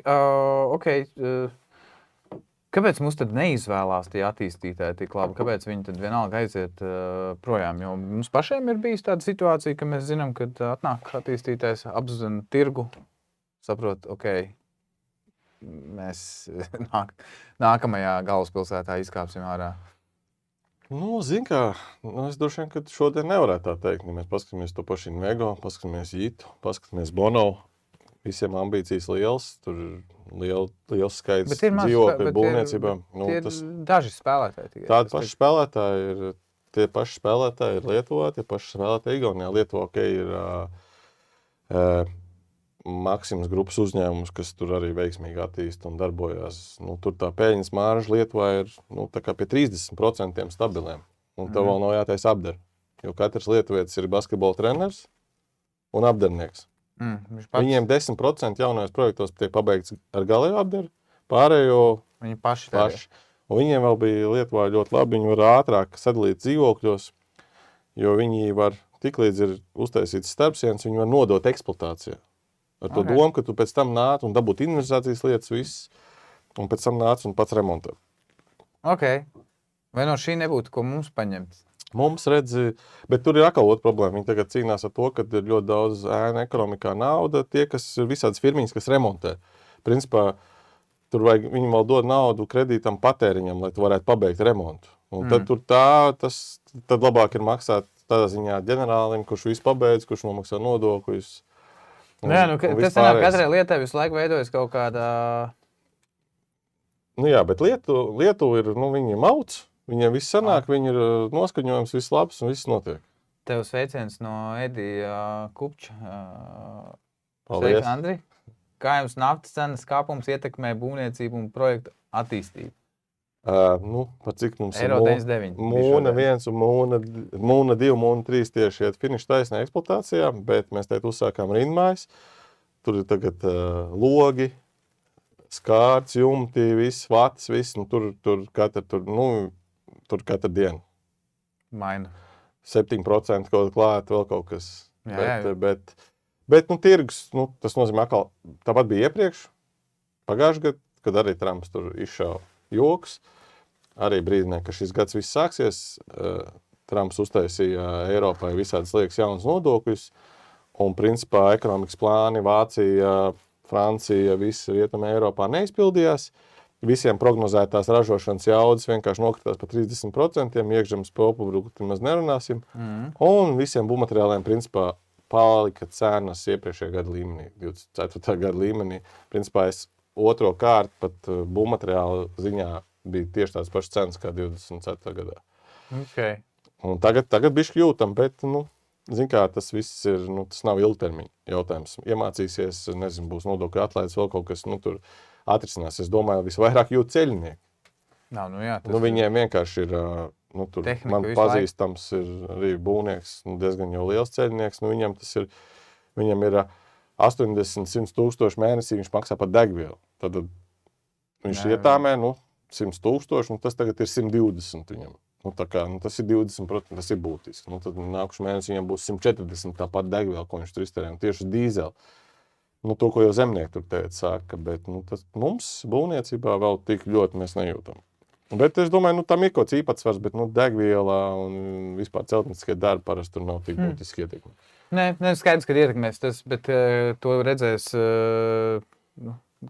kāpēc mums tad neizvēlās tie attīstītāji tik labi? Kāpēc viņi tad vienalga aiziet projām? Jo mums pašiem ir bijis tāda situācija, ka mēs zinām, kad atnāk attīstītājs, apzina tirgu, saprot, mēs nākamajā galvaspilsētā izkāpsim ārā. Zin kā, es droši vien, ka šodien nevarētu tā teikt. Ja mēs paskatāmies to pašu Invego, paskatāmies Jitu, paskatāmies Bono, visiem ambīcijas liels, tur liels skaits dzīvokļu būvniecībā. Tie ir daži spēlētāji tikai. Tādi paši spēlētāji ir, tie paši spēlētāji ir Lietuvā, tie paši spēlētāji Igaunijā. Lietuvā, ir Maximas grupas uzņēmums, kas tur arī veiksmīgi attīsta un darbojās. Tur tā peļņas marža Lietuvā ir tā kā pie 30% stabiliem. Un tev vēl nav jātaisa apdara. Jo katrs lietuvietis ir basketbola treneris un apdarnieks. Viņiem 10% jaunajos projektos tiek pabeigts ar galēju apdaru, pārējo viņi paši. Un viņiem vēl bija Lietuvā ļoti labi, viņi var ātrāk sadalīt dzīvokļos, jo viņi var, tiklīdz ir uztaisīts starpsienas, viņi var nodot eksploatācijā. Ar to domu, ka tu pēc tam nāc un dabūt investēcijas lietas viss, un pēc tam nāc un pats remontē. Vai no šī nebūtu, ko mums paņemt? Mums redzi, bet tur ir atkal otra problēma. Viņi tagad cīnās ar to, ka ir ļoti daudz ēna ekonomikā nauda, tie, kas ir visādas firmiņas, kas remontē. Principā, tur vajag, viņi vēl dod naudu kredītam patēriņam, lai tu varētu pabeigt remontu. Un tad tur tad labāk ir maksāt tādā ziņā ģenerālim, kurš visu pabeidz, kurš nomaksā nodokļus. Tas sanāk, katrai lietai visu laiku veidojas kaut kāda Nu jā, bet Lietuva ir, viņi mauc, viņiem viss sanāk, viņi ir noskaņojums, viss labs un viss notiek. Tev sveiciens no Edija Kupča. Paldies. Sveiki, Andri. Kā jums naftas cenas kāpums ietekmē būvniecību un projektu attīstību? Par cik mums Eiro 99. Mūna 1 un Mūna 2, Mūna 3 tieši iet finiša taisnē eksploatācijā, bet mēs teikt uzsākām rindmājas. Tur ir tagad logi, skārts, jumti, viss, vatis, viss. Tur katru dienu. Maina. 7% kaut klāt, vēl kaut kas. Jā. Bet tirgus, tas nozīmē atkal, tāpat bija iepriekš, pagājušajā gadā, kad arī Trumps tur izšāva joks. Arī brīdināja, ka šis gads viss sāksies. Trumps uztaisīja Eiropai visādas liekas jaunas nodokļus. Un principā ekonomikas plāni Vācija, Francija, visi rietumi Eiropā neizpildījās. Visiem prognozētās ražošanas jaudas vienkārši nokritās par 30%, iekšzemes koproduktu maz nerunāsim. Un visiem būvmateriāliem principā palika cenas iepriekšējā gada līmenī, 24. gada līmenī. Principā es otro kārtu pat būvmateriāla ziņā bija tieši tās pašas cenas kā 24. gadā. Okay. Un tagad bišķi jūtam, bet, zin kā, tas viss ir, tas nav ilgtermiņa jautājums. Iemācīsies, nezinu, būs nodokļu atlaides, vēl kaut kas, tur atrisinās. Es domāju, visvairāk jūt ceļinieki. Jā, viņiem vienkārši ir, tur man pazīstams ir arī būvnieks, diezgan jau liels ceļinieks, viņam ir 80-100 tūkstoši mēnesī, viņš maksā par degvielu. Tad viņš ietāmē, 100 tūkstoši, tas tagad ir 120 viņam. Tas ir 20%, tas ir būtiski. Tad nākuši mēnesi viņam būs 140 tāpat degviela, ko viņš tur izterē, tieši dīzeli. To, ko jau zemnieki tur teica, saka, bet tas mums būvniecībā vēl tik ļoti mēs nejūtam. Bet es domāju, tam ir kaut kāds īpatsvars, bet degvielā un vispār celtnieciskie darbi parasti tur nav tik būtiski ietekmi. Nē, skaidrs, ka ietekmēs tas, bet to redzēs,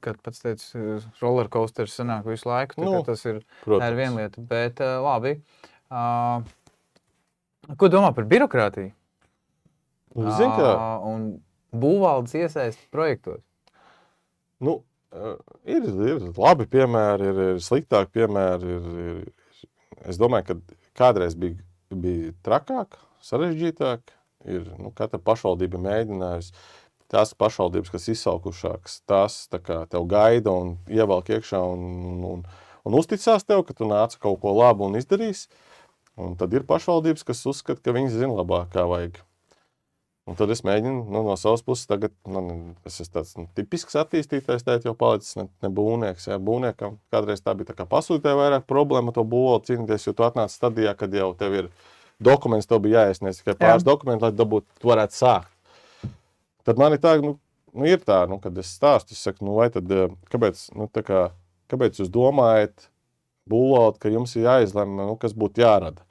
kad pats teicu, rollercoasters sanāk visu laiku, tas ir viena lieta. Bet labi. Ko domā par birokrātiju? Zin kā? Un būvvaldes iesaist projektos? Ir labi piemēri, ir sliktāki piemēri. Es domāju, ka kādreiz bija trakāk, sarežģītāk. Katra pašvaldība mēģinājusi. Tās pašvaldības, kas izsalkušākas, tās tev gaida un ievelk iekšā un uzticās tev, ka tu nāc kaut ko labu un izdarīs. Un tad ir pašvaldības, kas uzskata, ka viņi zina labāk, kā vajag. Un tad es mēģinu no savas puses tagad, es esmu tāds tipisks attīstītājs, tēt jau palicis ne būvnieks. Ja, būvniekam kādreiz tā bija tā kā pasūtītāja vairāk problēma to būvot cīnīties, jo tu atnāc stadijā, kad jau tev ir dokuments, tev bija jāiesniedz tikai pāris dokumenti, lai tu varētu sākt. Tad man ir tā, ir tā, kad es stāstu, es saku, vai tad, kāpēc jūs domājat būvot, ka jums ir jāizlem, kas būtu jārada?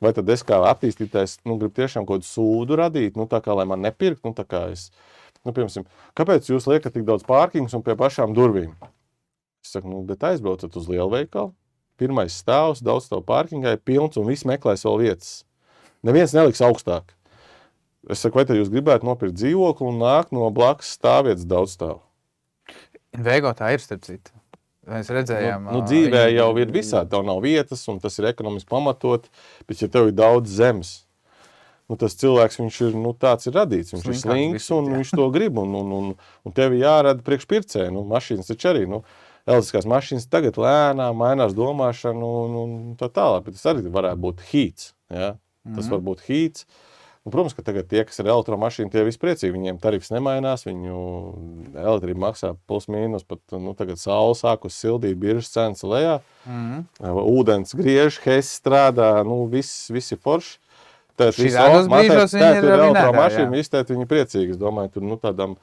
Vai tad es kā attīstītājs, gribu tiešām kaut kādu sūdu radīt, tā kā, lai man nepirkt, tā kā es, piemēram, kāpēc jūs liekat tik daudz pārkings un pie pašām durvīm? Es saku, bet aizbraucat uz lielveikalu, pirmais stāvs, daudz stāvu pārkingā ir pilns un viss meklēs vēl vietas. Neviens neliks augstāk. Es saku, vai tad jūs gribētu nopirkt dzīvokli un nākt no blakus stāvvietas daudz stāvu? Veigo tā ir, starp citu. Mēs redzējām, dzīvē jau ir visādi, tev nav vietas, un tas ir ekonomiski pamatot, bet ja tev ir daudz zemes, tas cilvēks, viņš ir, tāds ir radīts, viņš ir slings, un viņš to grib, un tevi jārada priekšpircēji, mašīnas taču arī, elektriskās mašīnas tagad lēnām mainās domāšanu, un tā tālāk, bet tas arī varētu būt hīts, ja? Tas var būt hīts. Un, protams, ka tagad tie, kas ir elektromašīni, tie visi priecīgi, viņiem tarifs nemainās, viņu elektrība maksā plus mīnus, pat tagad saule sākus sildīt, biržas cenas lejā, ūdens griež, HES strādā, viss ir forši. Šādos brīžos viņi ir elektromašīni, visi tēt viņi priecīgi, es domāju, tur tādām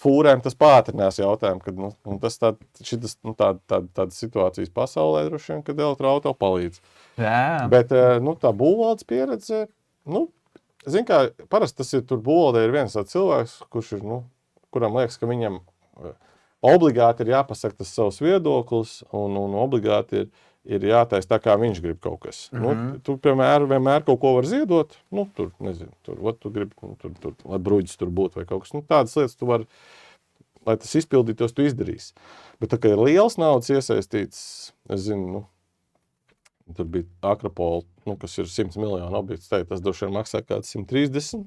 fūrēm tas pātrinās jautājumu, kad tas tādas situācijas pasaulē droši vien, kad elektroauto palīdz. Jā. Bet tā būvvaldes pieredze, zin kā, parasti tas ir, tur būvvaldē ir viens tāds cilvēks, kurš ir, kuram liekas, ka viņam obligāti ir jāpasaka tas savs viedoklis un obligāti ir jātais tā, kā viņš grib kaut kas. Tu, piemēram, vienmēr kaut ko var ziedot, tur, nezinu, tu gribi, tur, lai bruģis tur būtu vai kaut kas. Tādas lietas tu vari lai tas izpildītos, tu izdarīsi. Bet tā kā ir liels naudas iesaistīts, es zinu, tur bija Akropola, kas ir 100 miljonu objekts, tas droši vien maksā kāds 130.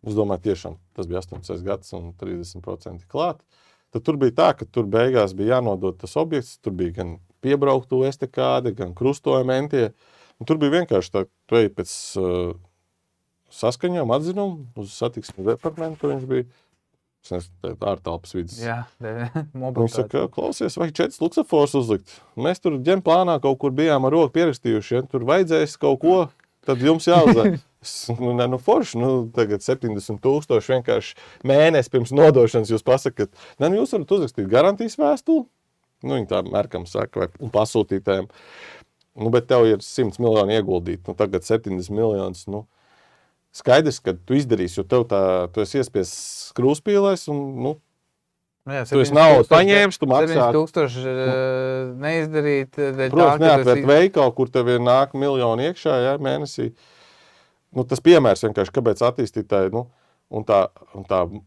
Es domāju, tiešām tas bija 18. gads un 30% klāt. Tad tur bija tā, ka tur beigās bija jānodod tas objekts, tur bija gan piebrauktu estekādi, gan krustojumi entie. Un tur bija vienkārši tā, tu ej pēc saskaņām atzinumu uz satiksmes departamentu, viņš bija ārtelpas vidas. Jā, Viņš saka, klausies, vajag 4 luksafors uzlikt. Mēs tur ģem plānā kaut kur bijām ar roku pierakstījuši, ja tur vajadzēs kaut ko, tad jums jāuzliek. Forši, tagad 70,000 vienkārši mēnesi pirms nodošanas jūs pasakat, jūs varat uzrakstīt garantijas vēstuli, viņi tā mērkam saka, vai pasūtītājiem, bet tev ir 100 miljoni ieguldīt, tagad 70 miljonus, skaidrs, ka tu izdarīsi, jo tu esi iespiests krūspīlēs un, tu esi naudu paņēmis, tu maksā. 70,000 neizdarīt. Protams, neatvērt veikalu, kur tev ir nāk miljoni iekšā, mēnesī. Tas piemērs vienkārši, kāpēc attīstītāji, un tā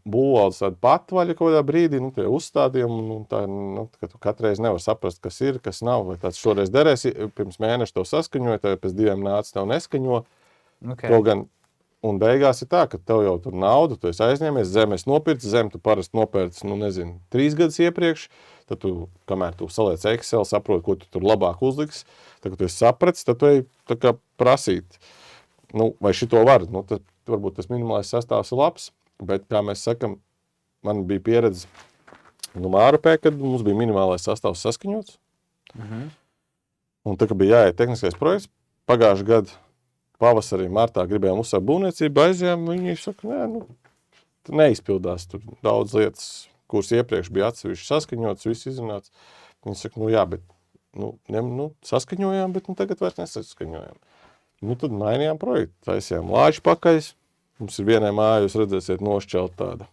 būvvaldes tāda patvaļa kaut kādā brīdī, tie uzstādījumi, ka tu katreiz nevar saprast, kas ir, kas nav, vai tāds šoreiz derēs, pirms mēneša tev saskaņoja, tev pēc 2 nāc tev neskaņo. Okay. Un beigās ir tā, ka tev jau tur naudu, tu esi aizņēmies, zemes nopirci, zem tu parasti nopērci, 3 gadus iepriekš, tad tu, kamēr tu saliec Excel, saproti, ko tu tur labāk uzliks, tad, kad tu esi sapratis, tad tu ej tā kā prasīt, vai šito var, tad varbūt tas minimālais sastāvs ir labs, bet, kā mēs sakam, man bija pieredze Mārupē, kad mums bija minimālais sastāvs saskaņots, un tā, ka bija jāiet tehniskais projekts, pagājuši gadu pavasarī, martā gribējām uzsākt būvniecību, aizjām, viņi saka, neizpildās tur daudz lietas, kuras iepriekš bija atsevišķi saskaņotas, viss izrunāts. Viņi saka, bet saskaņojām, bet tagad vairs nesaskaņojām. Tad mainījām projektu, taisījām lāču pakaļs, mums ir vienai māja, jūs redzēsiet nošķelt tāda.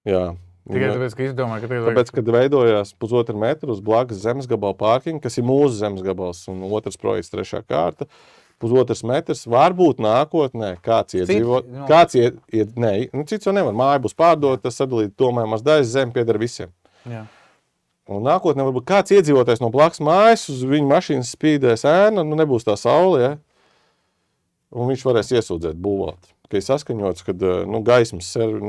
Jā. Tikai tāpēc, ka izdomāju, ka tāpēc, kad veidojās 1,5 metru uz blakus zemesgabala pārkinga, kas ir mūsu zemesgabals un otrs projekts 3. kārta, 1,5 metrs, varbūt nākotnē kāds iedzīvot, cits jau nevar, māja būs pārdota, sadalīt tomēr maz daļas, zem pieder visiem. Jā. Un nākotnē varbūt kāds iedzīvotājs no blakus mājas, uz viņu mašīnas spīdēs ēna, nebūs tā saule, ja? Un viņš varēs iesūdzēt būvāt. Ka ir saskaņots, kad gaismas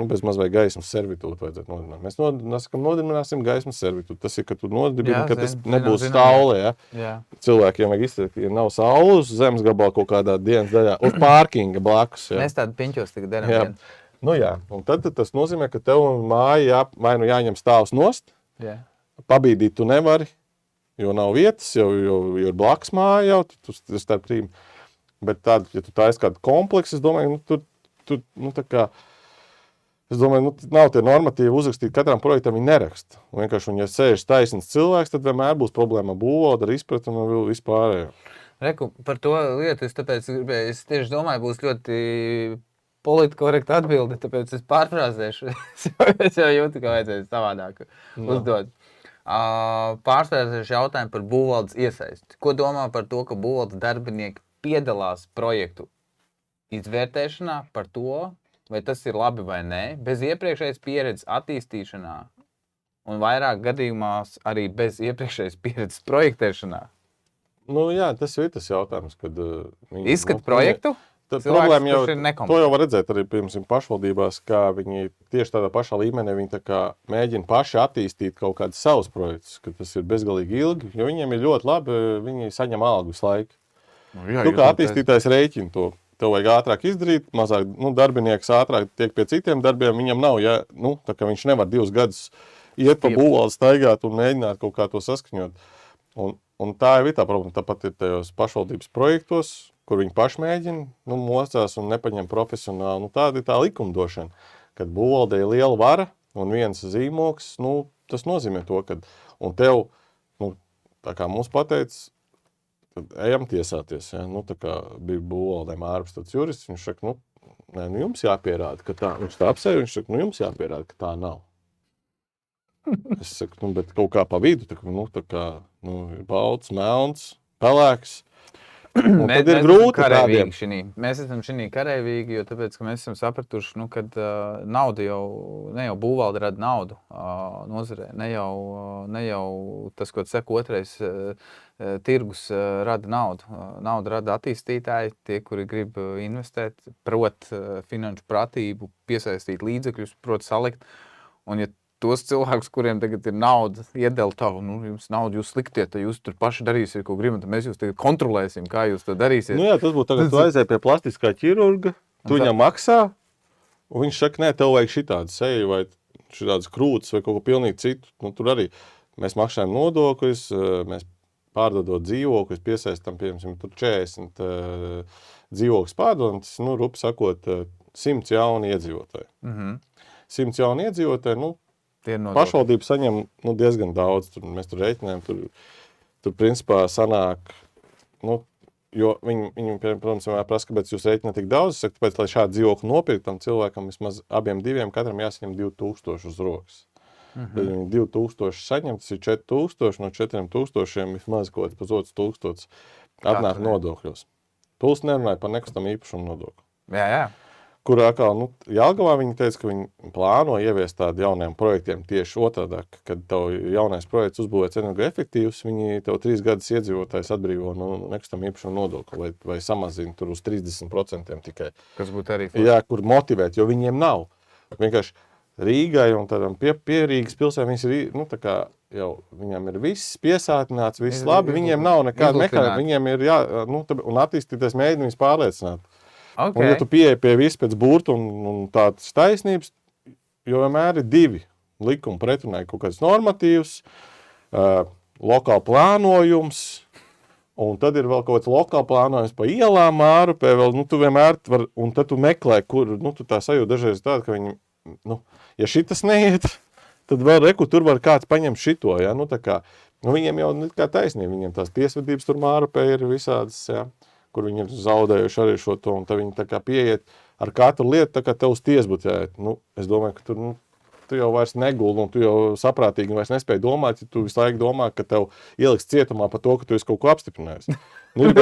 bez maz vai gaismas servitūtu vajadzētu nodibināt. Mēs nodibināsim gaismas servitūtu. Tas ir, ka tu nodibini, ka tas nebūs saule. Ja? Cilvēkiem vajag izteikt, ja nav saule uz zemes gabalā kaut kādā dienas daļā, uz pārkinga blakus. Ja? Mēs tādu piņķos tagad darām. Jā. Un tad tas nozīmē, ka tev māja vai jāņem stāvs nost, pabīdīt tu nevari, jo nav vietas, jo ir blakus māja jau, tu starp trim. Bet tad, ja tu taisi kādu kompleksu, es domāju, tā kā, es domāju, nav tie normatīvi uzrakstīt, katram projektam viņi neraksta. Un vienkārši, ja sēž taisns cilvēks, tad vienmēr būs problēma ar būvvaldu, ar izpratni un vispārējo. Reku, par to lietu es tāpēc gribēju, es tieši domāju, būs ļoti politkorekti atbildi, tāpēc es pārfrāzēšu. Es jau jūtu, ka vajadzēs savādāk uzdot. Pārfrāzēšu jautājumu par būvvaldes iesaisti. Ko domā par to, ka būvvaldes darbinieki piedalās projektu izvērtēšanā par to, vai tas ir labi vai nē, bez iepriekšējas pieredzes attīstīšanā un vairāk gadījumās arī bez iepriekšējas pieredzes projektēšanā? Jā, tas ir tas jautājums, kad izskat projektu? Problēma jau, to jau var redzēt arī, piemēram, pašvaldībās, kā viņi tieši tādā pašā līmenī viņi tā kā mēģina paši attīstīt kaut kādus savus projektus, ka tas ir bezgalīgi ilgi, jo viņiem ir ļoti labi, viņi saņem algu visu laiku. Tu kā attīstītājs rēķini to. Tev vajag ātrāk izdarīt, mazāk darbinieks ātrāk tiek pie citiem darbiem, viņam nav, tā kā viņš nevar 2 gadus iet pa būvvaldi staigāt un mēģināt kaut kā to saskaņot. Un tā jau ir tā problēma, tāpat ir tajos pašvaldības projektos, kur viņi paši mēģina, mocās un nepaņem profesionāli. Tāda ir tā likumdošana, kad būvvaldē ir liela vara un viens zīmogs, tas nozīmē to, ka, un tev, tā kā mums pateica, tad ejam tiesāties. Ja? Tā kā bija būvvaldē Mārvis tāds jurists, viņš saka, jums jāpierāda, ka tā, viņš tā apsēja, viņš saka, jums jāpierāda, ka tā nav. Es saku, bet kaut kā pa vidu, tā kā, ir balts, melns, pelēks. Un tad ir grūti tādiem. Mēs esam šī karavīgi, jo tāpēc, ka mēs esam sapratuši, ka nauda ne jau būvvalde rada naudu nozarē, ne jau tas, ko saka otrais tirgus rada naudu. Nauda rada attīstītāji, tie, kuri grib investēt, prot finanšu pratību, piesaistīt līdzekļus, prot salikt. Un ja tos cilvēkus, kuriem tagad ir nauda, iedēl tavu, jums naudu, jūs sliktiet, tad jūs tur paši darīsiet, ko gribat, tad mēs jūs tagad kontrolēsim, kā jūs to darīsiet. Nu jā, tas būtu tagad, tu aizēji pie plastiskā ķirurga, tu viņam maksā, un viņš saka, nē, tev vajag šitādu seju vai šitādas krūtas vai kaut ko pilnīgi citu. Nu, tur arī mēs maksājam nodokļus, mēs pārdodot dzīvokļus, piesaistam, piemēram, tur 40 dzīvokļus pārdodot, rupi sakot, 100 jauni iedzīvotāji. 100 jauni iedzīvotāji, pašvaldība saņem diezgan daudz, mēs tur rēķinājam, tur principā sanāk, jo viņi, protams, vienmēr prasa, kāpēc jūs rēķināt tik daudz, es saku, tāpēc, lai šādu dzīvokli nopirktam cilvēkam vismaz abiem diviem, katram jāsaņem 2000 uz rokas. Tad viņi 2000 saņem, tas ir 4000, no 4000 vismaz kaut kāds pusotrs tūkstots atnāk nodokļos. Puls nerunāja par nekustamā īpašuma nodokli. Jā. Kur atkal, Jelgavā viņi teica, ka viņi plāno ieviest tādu jauniem projektiem tieši otrādāk, kad tev jaunais projekts uzbūvēts energoefektīvs, viņi tev 3 gadus iedzīvotājs atbrīvo no nekustamā īpašuma nodokļa vai samazina tur uz 30% tikai. Kas būtu arī forši. Jā, kur motivēt, jo viņiem nav. Vienkārši Rīgai un tādam pie Rīgas pilsēm viņas ir, tā kā jau viņam ir viss piesātināts, viss labi, viņiem nav nekāda mehānisma, viņiem ir un attīstīties mēģina viņus pārliecināt. Okay. Un, ja tu pieeji pie viss pēc burta un tādas taisnības, jo vienmēr ir 2 likumi pretrunai, kaut kāds normatīvs, lokāli plānojums, un tad ir vēl kaut kāds lokāli plānojums pa ielām Mārupē, vēl, tu vienmēr var, un tad tu meklē, kur, tu tā sajūta dažreiz tāda, ka viņi, ja šitas neiet, tad vēl tur var kāds paņemt šito, ja, tā kā, viņiem jau kā taisnība, viņiem tās tiesvedības tur Mārupē ir visādas, ja. Kur viņi ir zaudējuši arī šo to, un tad viņi tā kā pieiet ar katru lietu, tā kā tev uz tiesu būtu jāiet. Es domāju, ka tu jau vairs neguldi, un tu jau saprātīgi vairs nespēji domāt, ja tu visu laiku domā, ka tev ieliks cietumā par to, ka tu esi kaut ko apstiprinājis. Ir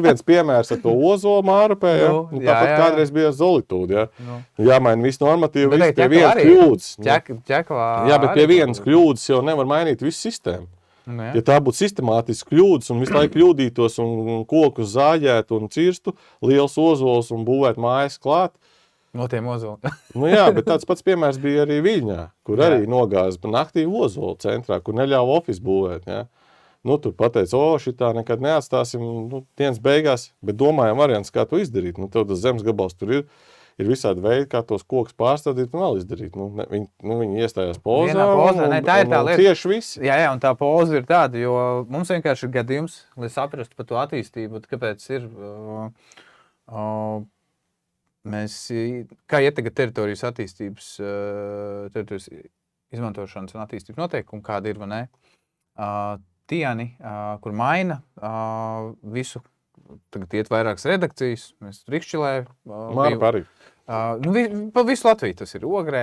viens piemērs ar to Ozolu Mārupē, ja? Tāpat kādreiz bija Zolitūda, ja? Jāmaina visu normatīvu, visu pie vienas kļūdas. Jā, bet pie vienas kļūdas jau nevar mainīt visu sistēmu. Ja tā būtu sistemātiski kļūdas un visu laiku kļūdītos un kokus zāģētu un cirstu, liels ozols un būvētu mājas klāt. No tiem ozoliem. Jā, bet tāds pats piemērs bija arī Viļņā, kur arī nogāza pa naktī ozolu centrā, kur neļāva ofis būvēt. Ja? Tur pateica, šitā nekad neatstāsim, dienas beigās, bet domājam variants, kā to izdarīt. Tev tas zemes gabals tur ir visādi veidi, kā tos kokus pārstādīt un vēl izdarīt. Viņi iestājās pozā un cieši visi. Jā, un tā poza ir tāda, jo mums vienkārši ir gadījums, lai saprastu par to attīstību, kāpēc ir mēs, kā iet tagad teritorijas attīstības, teritorijas izmantošanas un attīstības noteikumi, kāda ir, vai ne? Tieni, kur maina visu. Tagad iet vairākas redakcijas, mēs tur Ikšķilē. Mārupē arī. Pa visu Latviju tas ir Ogrē,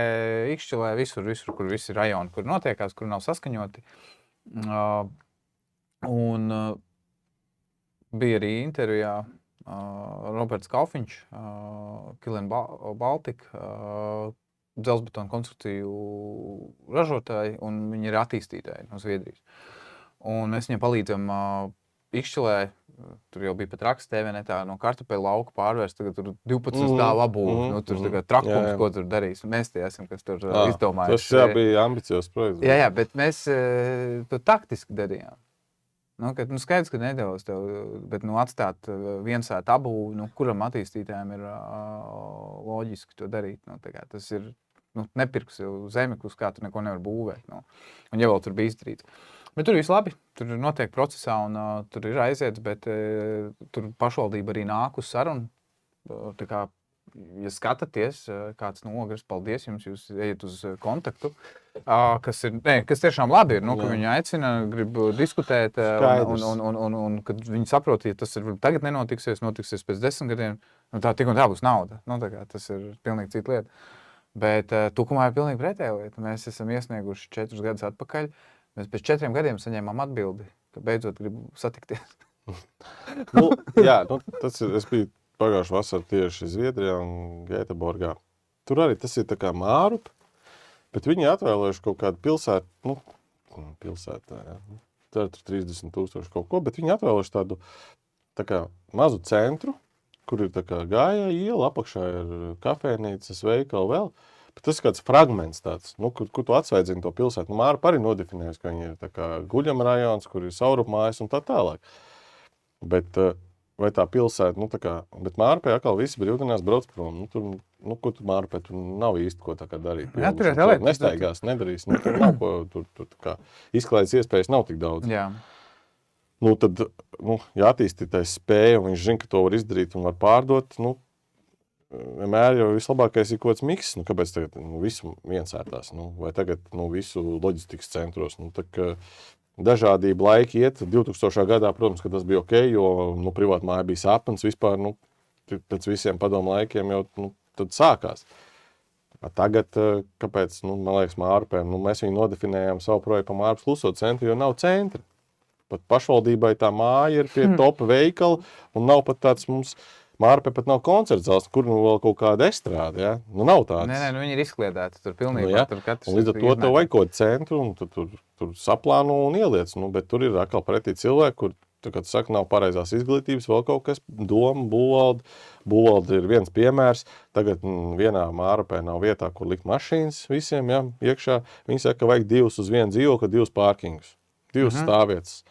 Ikšķilē, visur, kur visi rajoni, kur notiekās, kur nav saskaņoti. Un bija arī intervijā Roberts Kalfiņš, Killen Baltica, dzelzbetona konstrukciju ražotāji, un viņi ir attīstītāji no Zviedrijas. Un mēs viņiem palīdzam Ikšķilē. Tur jau bija pat raksts TV-netā no kartupeļu lauka pārvērst, tagad tur 12 stāvu abūvi, tur tagad trakums, ko tur darīs. Mēs tie esam, kas tur izdomājuši. Tas bija ambiciozs projekts. Jā, bet mēs to taktiski darījām. Skaidrs, ka nedelos tev, bet atstāt viensētu abūvi, kuram attīstītājiem ir loģiski to darīt. Tas ir, nepirks zemi, uz kā tu neko nevar būvēt. Un jau vēl tur bija izdarīts. Bet tur viss labi, tur notiek procesā un tur ir aiziets, bet tur pašvaldība arī nāk uz sarunu. Tā kā, ja skatāties, kāds no Ogres, paldies jums, jūs ejat uz kontaktu, kas tiešām labi ir, ka viņi aicina, grib diskutēt un kad viņi saprot, ja tas ir tagad nenotiksies pēc 10 gadiem, tā tik un tā būs nauda. Tas ir pilnīgi cita lieta. Bet Tukumā ir pilnīgi pretēja lieta. Mēs esam iesnieguši 4 gadus atpakaļ. Mēs pēc 4 gadiem saņēmām atbildi, ka beidzot gribu satikties. Tas ir, es biju pagājušā vasarā tieši Zviedrijā un Gēteborgā. Tur arī tas ir tā kā Mārup, bet viņi atvēlējuši kaut kādu pilsētu, pilsētā, jā. Tur 30,000 kaut ko, bet viņi atvēlējuši tādu tā kā mazu centru, kur ir tā kā gājā iela, apakšā ir kafēnīcas, veikali vēl. Bet tas ir kāds fragments tāds, kur tu atsveidzini to pilsētu. Mārup arī nodefinējusi, ka viņi ir tā kā guļama rajons, kur ir saurupmājas un tā tālāk. Bet vai tā pilsēta, bet Mārupē atkal visi brīvdienās brauc prom. Kur tu Mārupē, tur nav īsti ko tā kā darīt. Jā, tur ir nestaigās, nedarīs. Tur nav ko, tur tā kā izklaides iespējas nav tik daudz. Jā. Tad, ja attīstītājs spēja un viņš zina, ka to var izdarīt un var pārdot, vienmēr jau vislabākais ir kaut kāds miks. Kāpēc tagad visu viensērtās? Vai tagad visu loģistikas centros? Dažādība laika iet. 2000. gadā, protams, ka tas bija ok, jo privāta māja bija sapnis vispār. Pēc visiem padomu laikiem jau tad sākās. Tagad, kāpēc, man liekas, Mārupē, mēs viņu nodefinējām savu projektu pa Mārupas kluso centru, jo nav centra. Pat pašvaldībai tā māja ir pie topa veikala un nav pat tāds mums... Mārupē pat nav koncerts zāles, kur vēl kaut kāda estrāde, ja? Nav tāds. Nē, viņi ir izkliedēti, tur pilnībā. Tur un līdz ar to tev vajag kaut centru, un tur saplāno un ieliec. Bet tur ir atkal pretī cilvēki, kur, kad saka, nav pareizās izglītības, vēl kaut kas, doma, būvvalde. Būvvalde ir viens piemērs. Tagad vienā Mārupē nav vietā, kur likt mašīnas visiem, ja, iekšā. Viņi saka, ka vajag 2 uz 1 dzīvokli, 2 pārkingus, 2 stāvvietas.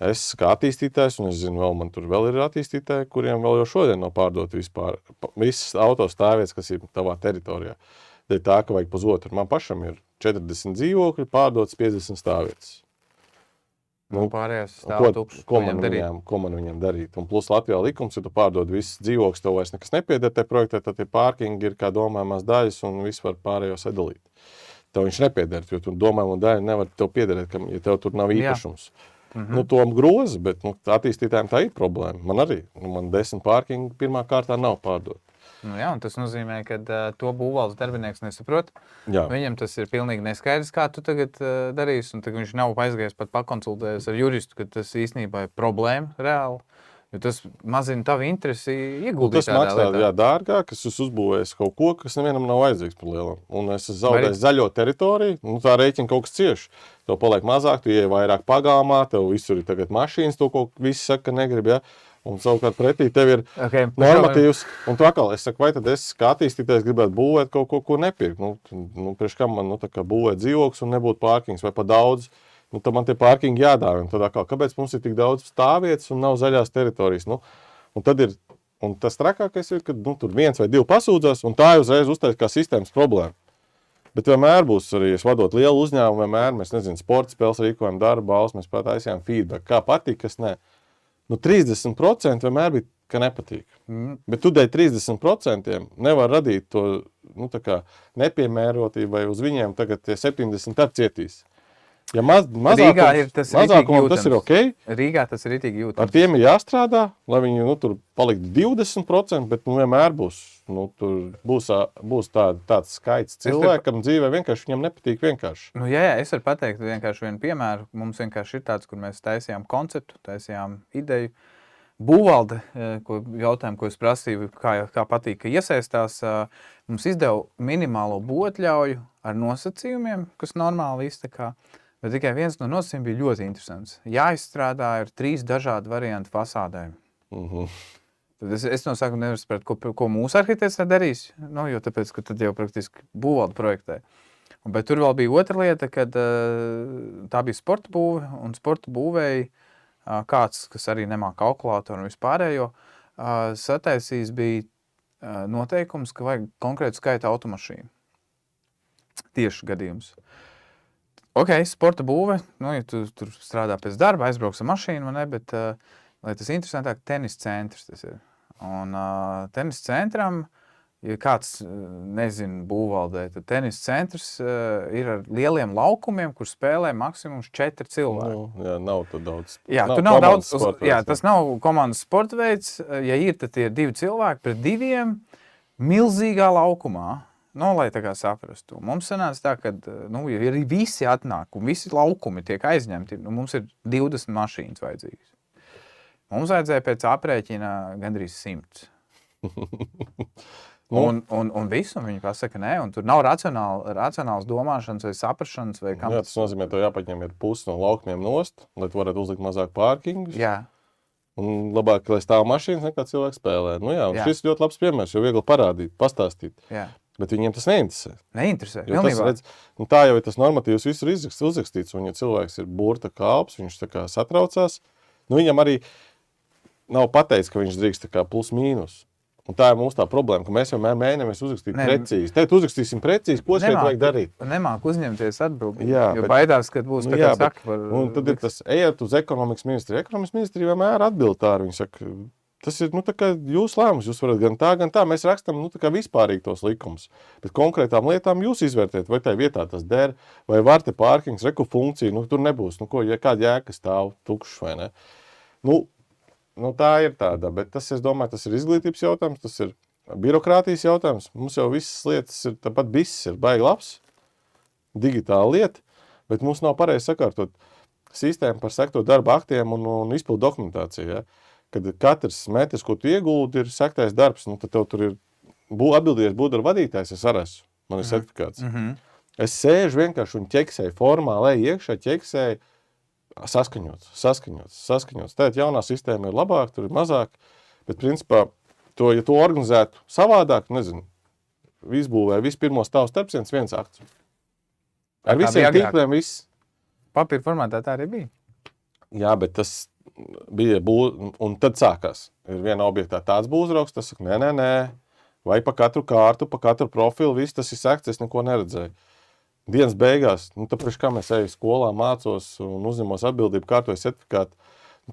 Es kā attīstītājs, un es zinu, man tur vēl ir attīstītāji, kuriem vēl jau šodien nav pārdot vispār. Visas auto stāvvietas, kas ir tavā teritorijā. Dēļ tā, ka vajag pusotru. Man pašam ir 40 dzīvokļi, pārdotas 50 stāvvietas. Pārējās stāv tukšas. Ko man viņam darīt? Un plus Latvijā likums, ja tu pārdod visas dzīvokļus, tev vairs nekas nepieder te projektē, tad tie pārkingi ir kā domājumās daļas un viss var pārējo sadalīt. Tev viņš nepieder, jo tu domājumu daļu nevar tev piederēt, ja tev tur nav īpašums. To groza, bet attīstītājiem tā ir problēma. Man arī. Man 10 pārkingi pirmā kārtā nav pārdot. Jā, un tas nozīmē, ka to būvvaldes darbinieks nesaprot. Jā. Viņam tas ir pilnīgi neskaidrs, kā tu tagad darīsi. Un tagad viņš nav aizgājis pat pakonsultējies ar juristu, ka tas īstenībā ir problēma reāli. Jo tas mazina tavu interesi ieguldīt tādā lietā. Tas maksā dārgāk, es uzbūvēju kaut ko, kas nevienam nav vajadzīgs par lielam. Un es zaudēju zaļo teritoriju, tā rēķina kaut kas cieši. Tev paliek mazāk, tu ieej vairāk pagalmā, tev visur ir tagad mašīnas, to, ko visi saka, ka negrib, ja? Un savukārt pretī tev ir normatīvs. Un tu atkal, es saku, vai tad es kā attīstītājs gribētu būvēt kaut ko, ko nepirkt? Priekš kam man būvēt dzīvoklis un nebūtu pārkings vai pa daudz? Tad man tie pārkingi jādāvina. Tad atkal, kāpēc mums ir tik daudz stāvvietas un nav zaļās teritorijas? Un tas trakākais ir, ka tur 1 vai 2 pasūdzās, un tā uzreiz uztais kā sistēmas problēma. Bet vienmēr būs arī, es vadot lielu uzņēmumu, vienmēr mēs, sporta spēles rīkojam, darba balvas, mēs pat aizjām feedback, kā patīk, kas ne. 30% vienmēr bija, ka nepatīk. Bet tu dēļ 30% nevar radīt to nepiemērotību, vai uz viņiem tagad tie 70 ar cietīs. Ja mazākumam tas ir ok, Rīgā tas ir ritīgi jūtams. Ar tiem ir jāstrādā, lai viņi tur paliktu 20%, bet vienmēr būs, būs tāds skaits cilvēkam dzīvē, vienkārši viņam nepatīk vienkārši. Jā, es varu pateikt vienkārši vienu piemēru. Mums vienkārši ir tāds, kur mēs taisījām konceptu, taisījām ideju. Būvvalde, jautājumu, ko es prasīju, kā patīk, ka iesaistās, mums izdeva minimālo būvatļauju ar nosacījumiem, kas normāli iztekā. Bet tikai viens no nosacījumiem bija ļoti interesants. Jāizstrādā ir 3 dažādi varianti fasādēm. Tad es no sākuma nevaru saprāt, ko mūsu arhitekts darīs, jo tāpēc, ka tad jau praktiski būvvalde projektē. Bet tur vēl bija otra lieta, kad tā bija sporta būve, un sporta būvēji kāds, kas arī nemāk kalkulātoru un vispārējo, sataisījis bija noteikums, ka vajag konkrētu skaitu automašīnu. Tieši gadījums. Ok, sporta būve, ja tu tur strādā pēc darba, aizbrauks ar mašīnu, bet, lai tas interesantāk, tenis centrs tas ir. Un tenis centram, ja kāds nezina būvvaldē, tad tenis centrs ir ar lieliem laukumiem, kur spēlē maksimums 4 cilvēki. Jā, nav tad daudz. Jā, tur nav daudz. Tas nav komandas sporta veids. Ja ir, tad ir 2 cilvēki pret 2 milzīgā laukumā. Lai tā kā saprastu. Mums sanāca tā, ka ja arī visi atnāk un visi laukumi tiek aizņemti, mums ir 20 mašīnas vajadzīgas. Mums vajadzēja pēc aprēķina gandrīz 100. Un visu viņi pasaka, nē, un tur nav racionāls domāšanas vai saprašanas. Vai jā, tas nozīmē, ka jāpaņem pusi no laukumiem nost, lai tu varētu uzlikt mazāk pārkingus. Jā. Un labāk, lai stāv mašīnas, nekā cilvēks spēlē. Nu jā, šis ļoti labs piemērs, jo viegli parādīt, pastāstīt. Jā. Bet viņiem tas neinteresē. Neinteresē, tas, tā jau ir tas normatīvs, visur uzrakstīts, un ja cilvēks ir burta kalps, viņš tā kā satraucās, viņam arī nav pateicis, ka viņš drīkst tā kā plus mīnus. Un tā ir mūsu tā problēma, ka mēs vienmēr mēģinamies uzrakstīt precīzi. Tagad uzrakstīsim precīzi, ko šeit vajag darīt. Nemāk uzņemties atbildību, jo baidās, kad būs tā kā saka. Un tad ir tas, ejiet uz ekonomikas ministriju. Ekonomikas ministrija vienmēr atbild tā, viņi saka, tas ir tā kā jūs lēmums, jūs varat gan tā. Mēs rakstam tā kā vispārīgi tos likumus. Bet konkrētām lietām jūs izvērtēt, vai tai vietā tas der, vai var te pārkings, reku funkcija, tur nebūs. Kāda jēga stāv tukšs vai ne? Tā ir tāda, bet tas, es domāju, tas ir izglītības jautājums, tas ir birokrātijas jautājums. Mums jau visas lietas ir, tāpat viss ir baigi labs, digitāla lieta, bet mums nav pareizi sakārtot sistēmu par sekto darba aktiem un izpildu dokumentāciju. Ja? Kad katrs metrs, ko tu iegūti, ir sektais darbs, tad tev tur ir atbildījies būt ar vadītājs, es arī esmu, man ir certifikāts. Es sēžu vienkārši un ķeksēju formā, lai iekšā ķeksēju, saskaņots. Tātad jaunā sistēma ir labāk, tur ir mazāk, bet principā, ja to organizētu savādāk, izbūvē, pirmo stāvu starpsienas, viens akts. Ar visiem tīkliem viss. Papīra formātā tā arī bija. Jā, bet tas bija un tad sākās. Ir viena objektā tāds būvzrauks, tas saka, nē, vai pa katru kārtu, pa katru profilu, viss tas ir sekts, es neko neredzēju. Dienas beigās, tāpēc kā mēs eju skolā, mācos un uzņemos atbildību, kārtoju certifikātu.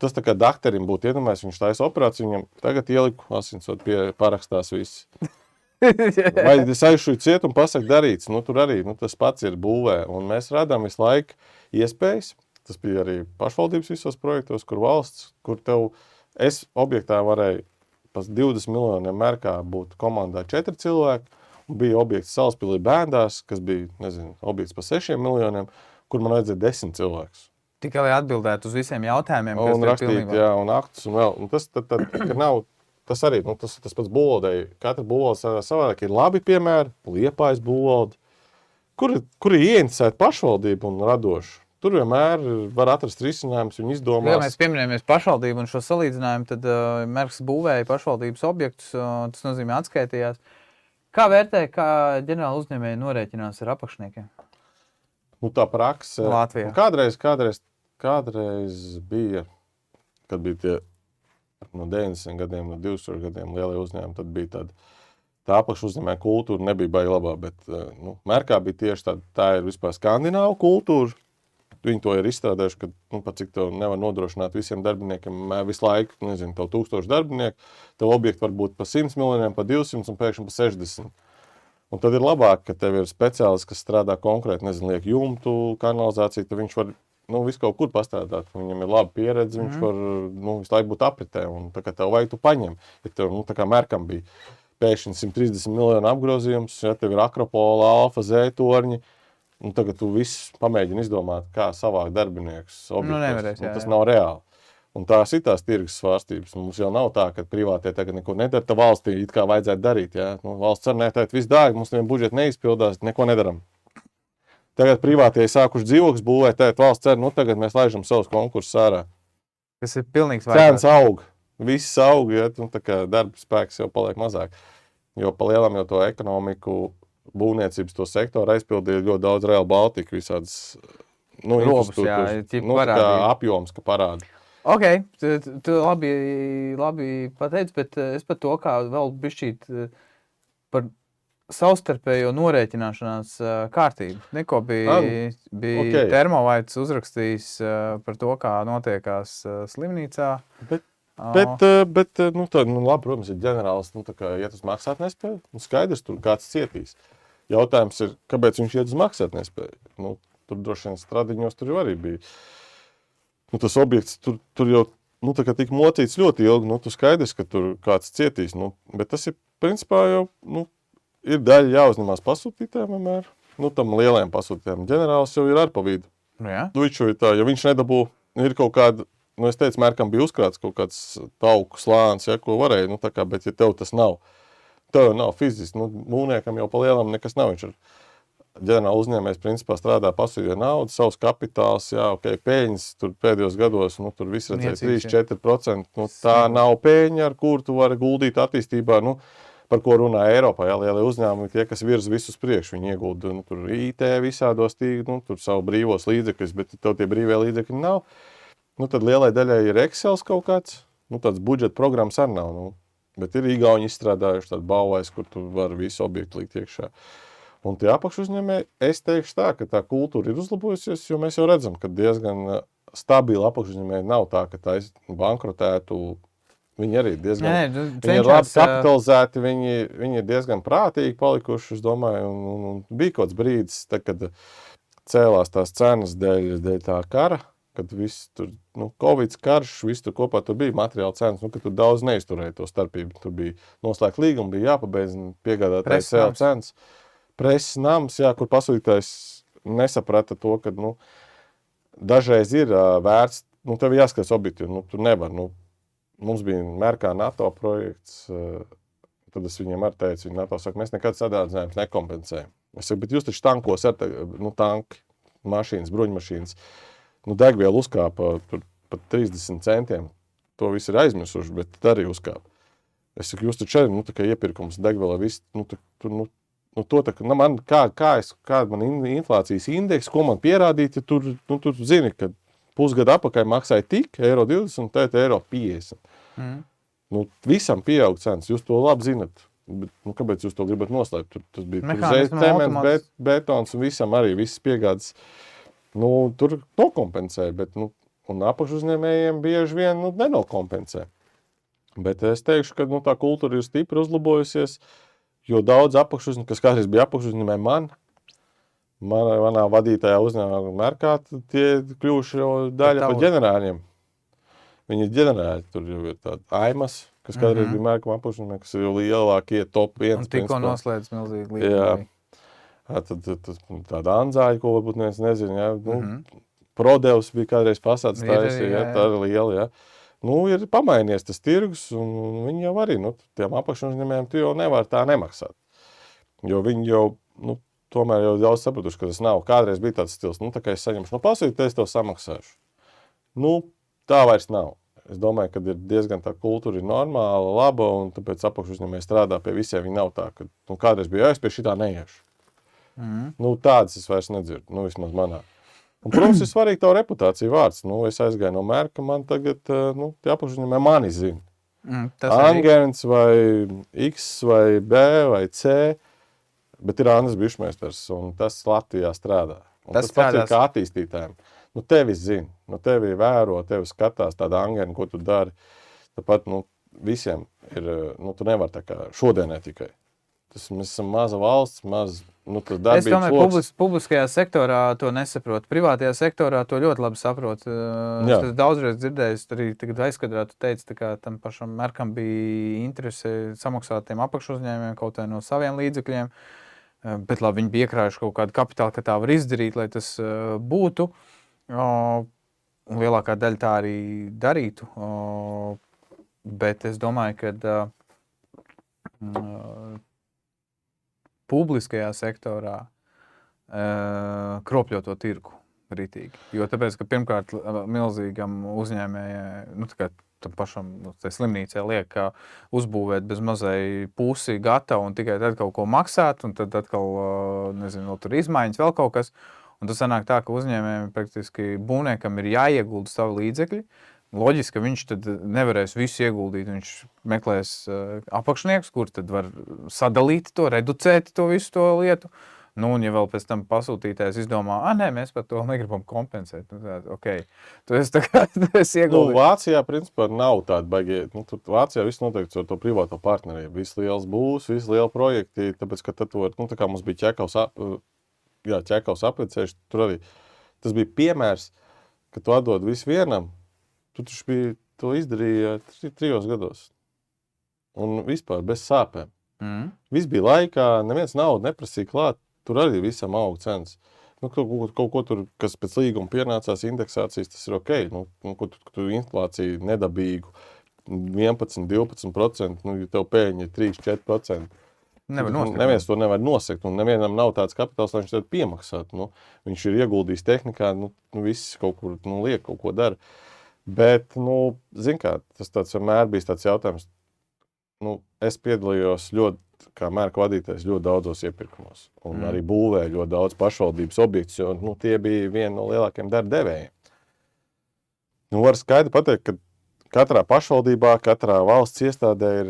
Tas tā kā dakterim būtu iedomājies, viņš taisa operāciju, viņam tagad ieliku asinsot parakstās viss. Vai es aizšuju ciet un pasaku darīts, tur arī tas pats ir būvē. Un mēs radām visu laiku iespējas, tas bija arī pašvaldības visos projektos, kur valsts, kur es objektā varēju pa 20 miljoniem mērkā būt komandā 4 cilvēki. Bija objekts Salaspilī Bēndās, kas bija, objekts pa 6 miljoniem, kur man vajadzēja 10 cilvēkus. Tikai lai atbildētu uz visiem jautājumiem, un rakstīt, jā, un aktus, un vēl. Un tas nav, tas arī, tas pats būvvaldei. Katra būvvalde savādāk ir labi piemēri, Liepājas būvvalde, kur ir ieinteresēta pašvaldība un radoši. Tur vienmēr var atrast risinājumus, viņi izdomās. Ja mēs pieminējamies pašvaldību un šo salīdzinājumu, tad Merks būvēja pašvaldības objektus, tas nozīmē atskaitījās. Kā vērtē, kā ģenerāla uzņēmēji norēķinās ar apakšniekiem? Tā prakse. Latvijā. Kādreiz bija, kad bija tie no 90 gadiem, no 2000 gadiem lielie uzņēmumi, tad bija tā apakšu uzņēmēja kultūra nebija baigi labā, bet Mērkā bija tieši tā ir vispār skandināvu kultūra. Viņi to ir izstrādājuši, ka, pat cik tev nevar nodrošināt visiem darbiniekiem visu laiku, tev 1000 darbinieku, tev objekti var būt pa 100 miljoniem, pa 200 un pēkšņi pa 60. Un tad ir labāk, ka tev ir speciālists, kas strādā konkrēti, liek jumtu, kanalizāciju, tad viņš var, visu kaut kur pastrādāt. Viņam ir laba pieredze, viņš var, visu laiku būt apritē, un tā kā tev vajag, tu paņem. Ja tev, tā kā Mērkam bija pēkšņi 130 miljonu apgrozījums, ja tev ir Akropola, Alfa, Z-torņi, un tagad tu viss pamēģini izdomāt, kā savākt darbiniekus objektos. Tas nav reāli. Un tās ir tās tirgus svārstības. Mums jau nav tā, ka privātie tagad neko nedara, tā valstī it kā vajadzētu darīt. Ja? Valsts cer, tagad viss dārgi, mums nevien budžeti neizpildās, neko nedaram. Tagad privātie sākuši dzīvokļus būvēt, tagad valsts cer, tagad mēs laižam savus konkursus ārā. Tas ir pilnīgs vajadzības. Cenas aug, viss aug, ja? Tā kā darba spēks jau paliek mazāk. Jo pa lielam jau to ekonomiku, būvniecības to sektoru aizpildīja ļoti daudz Real Baltica visādas infrastruktūras, apjoms, ka parāda. Ok, tu labi pateici, bet es par to, kā vēl bišķīt par savstarpējo norēķināšanās kārtību. Neko bija Termovaits uzrakstījis par to, kā notiekās slimnīcā. Bet labi, protams, ir ģenerālis, iet uz maksātnespēju, skaidrs, tur kāds cietīs. Jautājums ir, kāpēc viņš iet uz maksātnespēju? Tur droši vien Stradiņos tur arī bija. Tas objekts tur jau tika mocīts ļoti ilgi, tu skaidrs, ka tur kāds cietīs. Bet tas ir, principā, jau ir daļa jāuzņemās pasūtītājiem vienmēr. Tam lielajiem pasūtītājiem. Ģenerālis jau ir ar pa vidu. Jā. Ja viņš nedabū, ir kaut kāda es teicu, mērkam bija uzkrāts kaut kāds tauku slānis, ja, ko varēja, bet ja tev tas nav, tev jau nav fiziski, būvniekam jau pa lielam nekas nav, viņš ir ģenerāla uzņēmējs principā strādā pasūtīja naudu, savs kapitāls, pēļņas tur pēdējos gados, tur viss redzēja 3-4%, tā nav pēļņa, ar kur tu vari guldīt attīstībā, par ko runā Eiropā, lielie uzņēmumi, tie, kas virza visus priekš, viņi iegulda, tur IT visādos tur savu brīvos līdzekļus, bet tev tie brīvie līdzekļi nav, tad lielai daļai ir Excels kaut kāds, tāds budžeta programmas arī nav, bet ir Igauņi izstrādājuši tādu balvais, kur tu vari visu objektu likt iekšā. Un tie apakšuzņēmēji, es teikšu tā, ka tā kultūra ir uzlabojusies, jo mēs jau redzam, ka diezgan stabili apakšuzņēmēji nav tā, ka tā bankrotētu. Viņi arī diezgan viņi ir labi kapitalizēti, viņi ir diezgan prātīgi palikuši, es domāju, un bija kaut kāds brīdis, kad cēlās tās cenas dēļ tā kara, kad viss tur, Covid karš, viss tur kopā tur bija materiāla cenas, ka tur daudz neizturēja to starpību. Tur bija noslēgt līgumu, bija jāpabeidz piegādātāji cēla cenas. Preses nams, kur pasūtītājs nesaprata to, ka dažreiz ir vērts, tev jāskatās objektīvi, tu nevar. Mums bija Mērkā NATO projekts, tad es viņiem arī teicu, viņi NATO saka, mēs nekad sadārdzinājumus nekompensējam. Es saku, bet jūs taču tankos ar tanki, mašīnas, bruņmašīnas, degvielu uzkāpa tur pat 30 centiem, to viss ir aizmirsuši, bet arī uzkāpa. Es saku, jūs taču arī, tā kā iepirkums degvielā, viss, kāda man inflācijas indeks, ko man pierādīt, ja tur zini, ka pusgadu apakaļ maksāja tik €20 un tagad €50. Visam pieaug cenas, jūs to labi zinat. Bet, kāpēc jūs to gribat noslēpt? Tas bija cements, betons un visam arī, visas piegādes. Tur nokompensē, bet un apakšuzņēmējiem bieži vien nenokompensē. Bet es teikšu, ka tā kultūra ir stipri uzlabojusies, jo daudz apakšuzņēmēji, kas kādreiz bija apakšuzņēmēji manā vadītajā uzņēmumā Mērkā, tie kļuvuši jau daļa par ģenerāļiem. Viņi ir ģenerāļi, tur jau ir tāda Aimas, kas kādreiz bija Mērkam apakšuzņēmēji, kas ir jau lielākie top 1. Un tikko noslēdz milzīgi līdzi. Tad tāda Anzāļa, ko varbūt neviens nezina, Prodevs bija kādreiz pasāds taisīja, tā ir liela, ir pamainies tas tirgus, un viņi jau arī, tiem apakšuzņēmējiem tu jau nevar tā nemaksāt. Jo viņi jau, tomēr jau daudz sapratuši, ka tas nav. Kādreiz bija tāds stils, tā kā es saņemšu, pasūtīju, es tev samaksāšu. Tā vairs nav. Es domāju, ka ir diezgan tā kultūra ir normāla, laba, un tāpēc apakšuzņēmēji strādā pie visiem. Viņi nav tā, ka kādreiz bija, es pie šitā neiešu. Tādas es vairs nedzirdu, vismaz manā. Un, protams, ir svarīgi tavu reputāciju vārds. Es aizgāju no Mērka, man tagad, tie apakšuzņēmēji mani zina. Angerns vai X vai B vai C, bet ir Andris Bišmeisters, un tas Latvijā strādā. Un tas pats ir kā attīstītājiem. Tevi zina, tevi vēro, tevi skatās tāda Angerna, ko tu dari. Tāpat, visiem ir, tu nevar tā kā šodienē tikai. Mēs esam maza valsts, tas darbības Es domāju, publiskajā sektorā to nesaprot. Privātajā sektorā to ļoti labi saprot. Es daudzreiz dzirdējis, arī tagad aizkadrā tu teici, tā kā tam pašam Mērkam bija interese samaksāt tiem apakšuzņēmējiem kaut vai no saviem līdzekļiem, bet labi, viņi bija iekrājuši kaut kādu kapitālu, ka tā var izdarīt, lai tas būtu. Un lielākā daļa tā arī darītu. Bet es domāju, ka publiskajā sektorā kropļo to tirgu ritīgi. Jo tāpēc, ka pirmkārt milzīgam uzņēmējai, tam pašam slimnīcai liek, ka uzbūvēt bez mazai pusi gatavu un tikai tad kaut ko maksāt, un tad atkal, tur izmaiņas, vēl kaut kas. Un tas sanāk tā, ka uzņēmējiem praktiski būvniekam ir jāiegulda savu līdzekļi. Loģiski, ka viņš tad nevarēs visu ieguldīt, viņš meklēs apakšniekus, kur tad var sadalīt to, reducēt to visu to lietu. Un ja vēl pēc tam pasūtītājs izdomā, nē, mēs par to negribam kompensēt. Okay. Tu esi ieguldījis. Vācijā, principā, nav tāda baigie. Vācijā viss noteikti ar to privāto partnerību. Viss liels būs, viss lieli projekti, tāpēc, ka tad tā kā mums bija ķekavs aplicējuši, tur arī tas bija piemērs, ka tu atdod visu vienam, tu taču to izdarīja 3 gados. Un vispār bez sāpēm. Viss bija laikā, neviens naudu neprasīja klāt, tur arī visam aug cenas. kaut ko tur, kas pēc līguma pienācās indeksācijas, tas ir ok. Ko tu inflāciju nedabīgu 11, 12%, ja tev pēļņi ir 3-4%. Neviens to nevar nosekt, un nevienam nav tāds kapitāls, lai viņš tev piemaksātu. Viņš ir ieguldījis tehnikā, viss kaut kur liek, kaut ko dara. Bet, zin kā, tas tāds vienmēr bijis tāds jautājums. Es piedalījos kā mērka vadītājs ļoti daudzos iepirkumos. Un arī būvēju ļoti daudz pašvaldības objektus, jo tie bija viena no lielākajiem darba devējiem. Var skaidri pateikt, ka katrā pašvaldībā, katrā valsts iestādē ir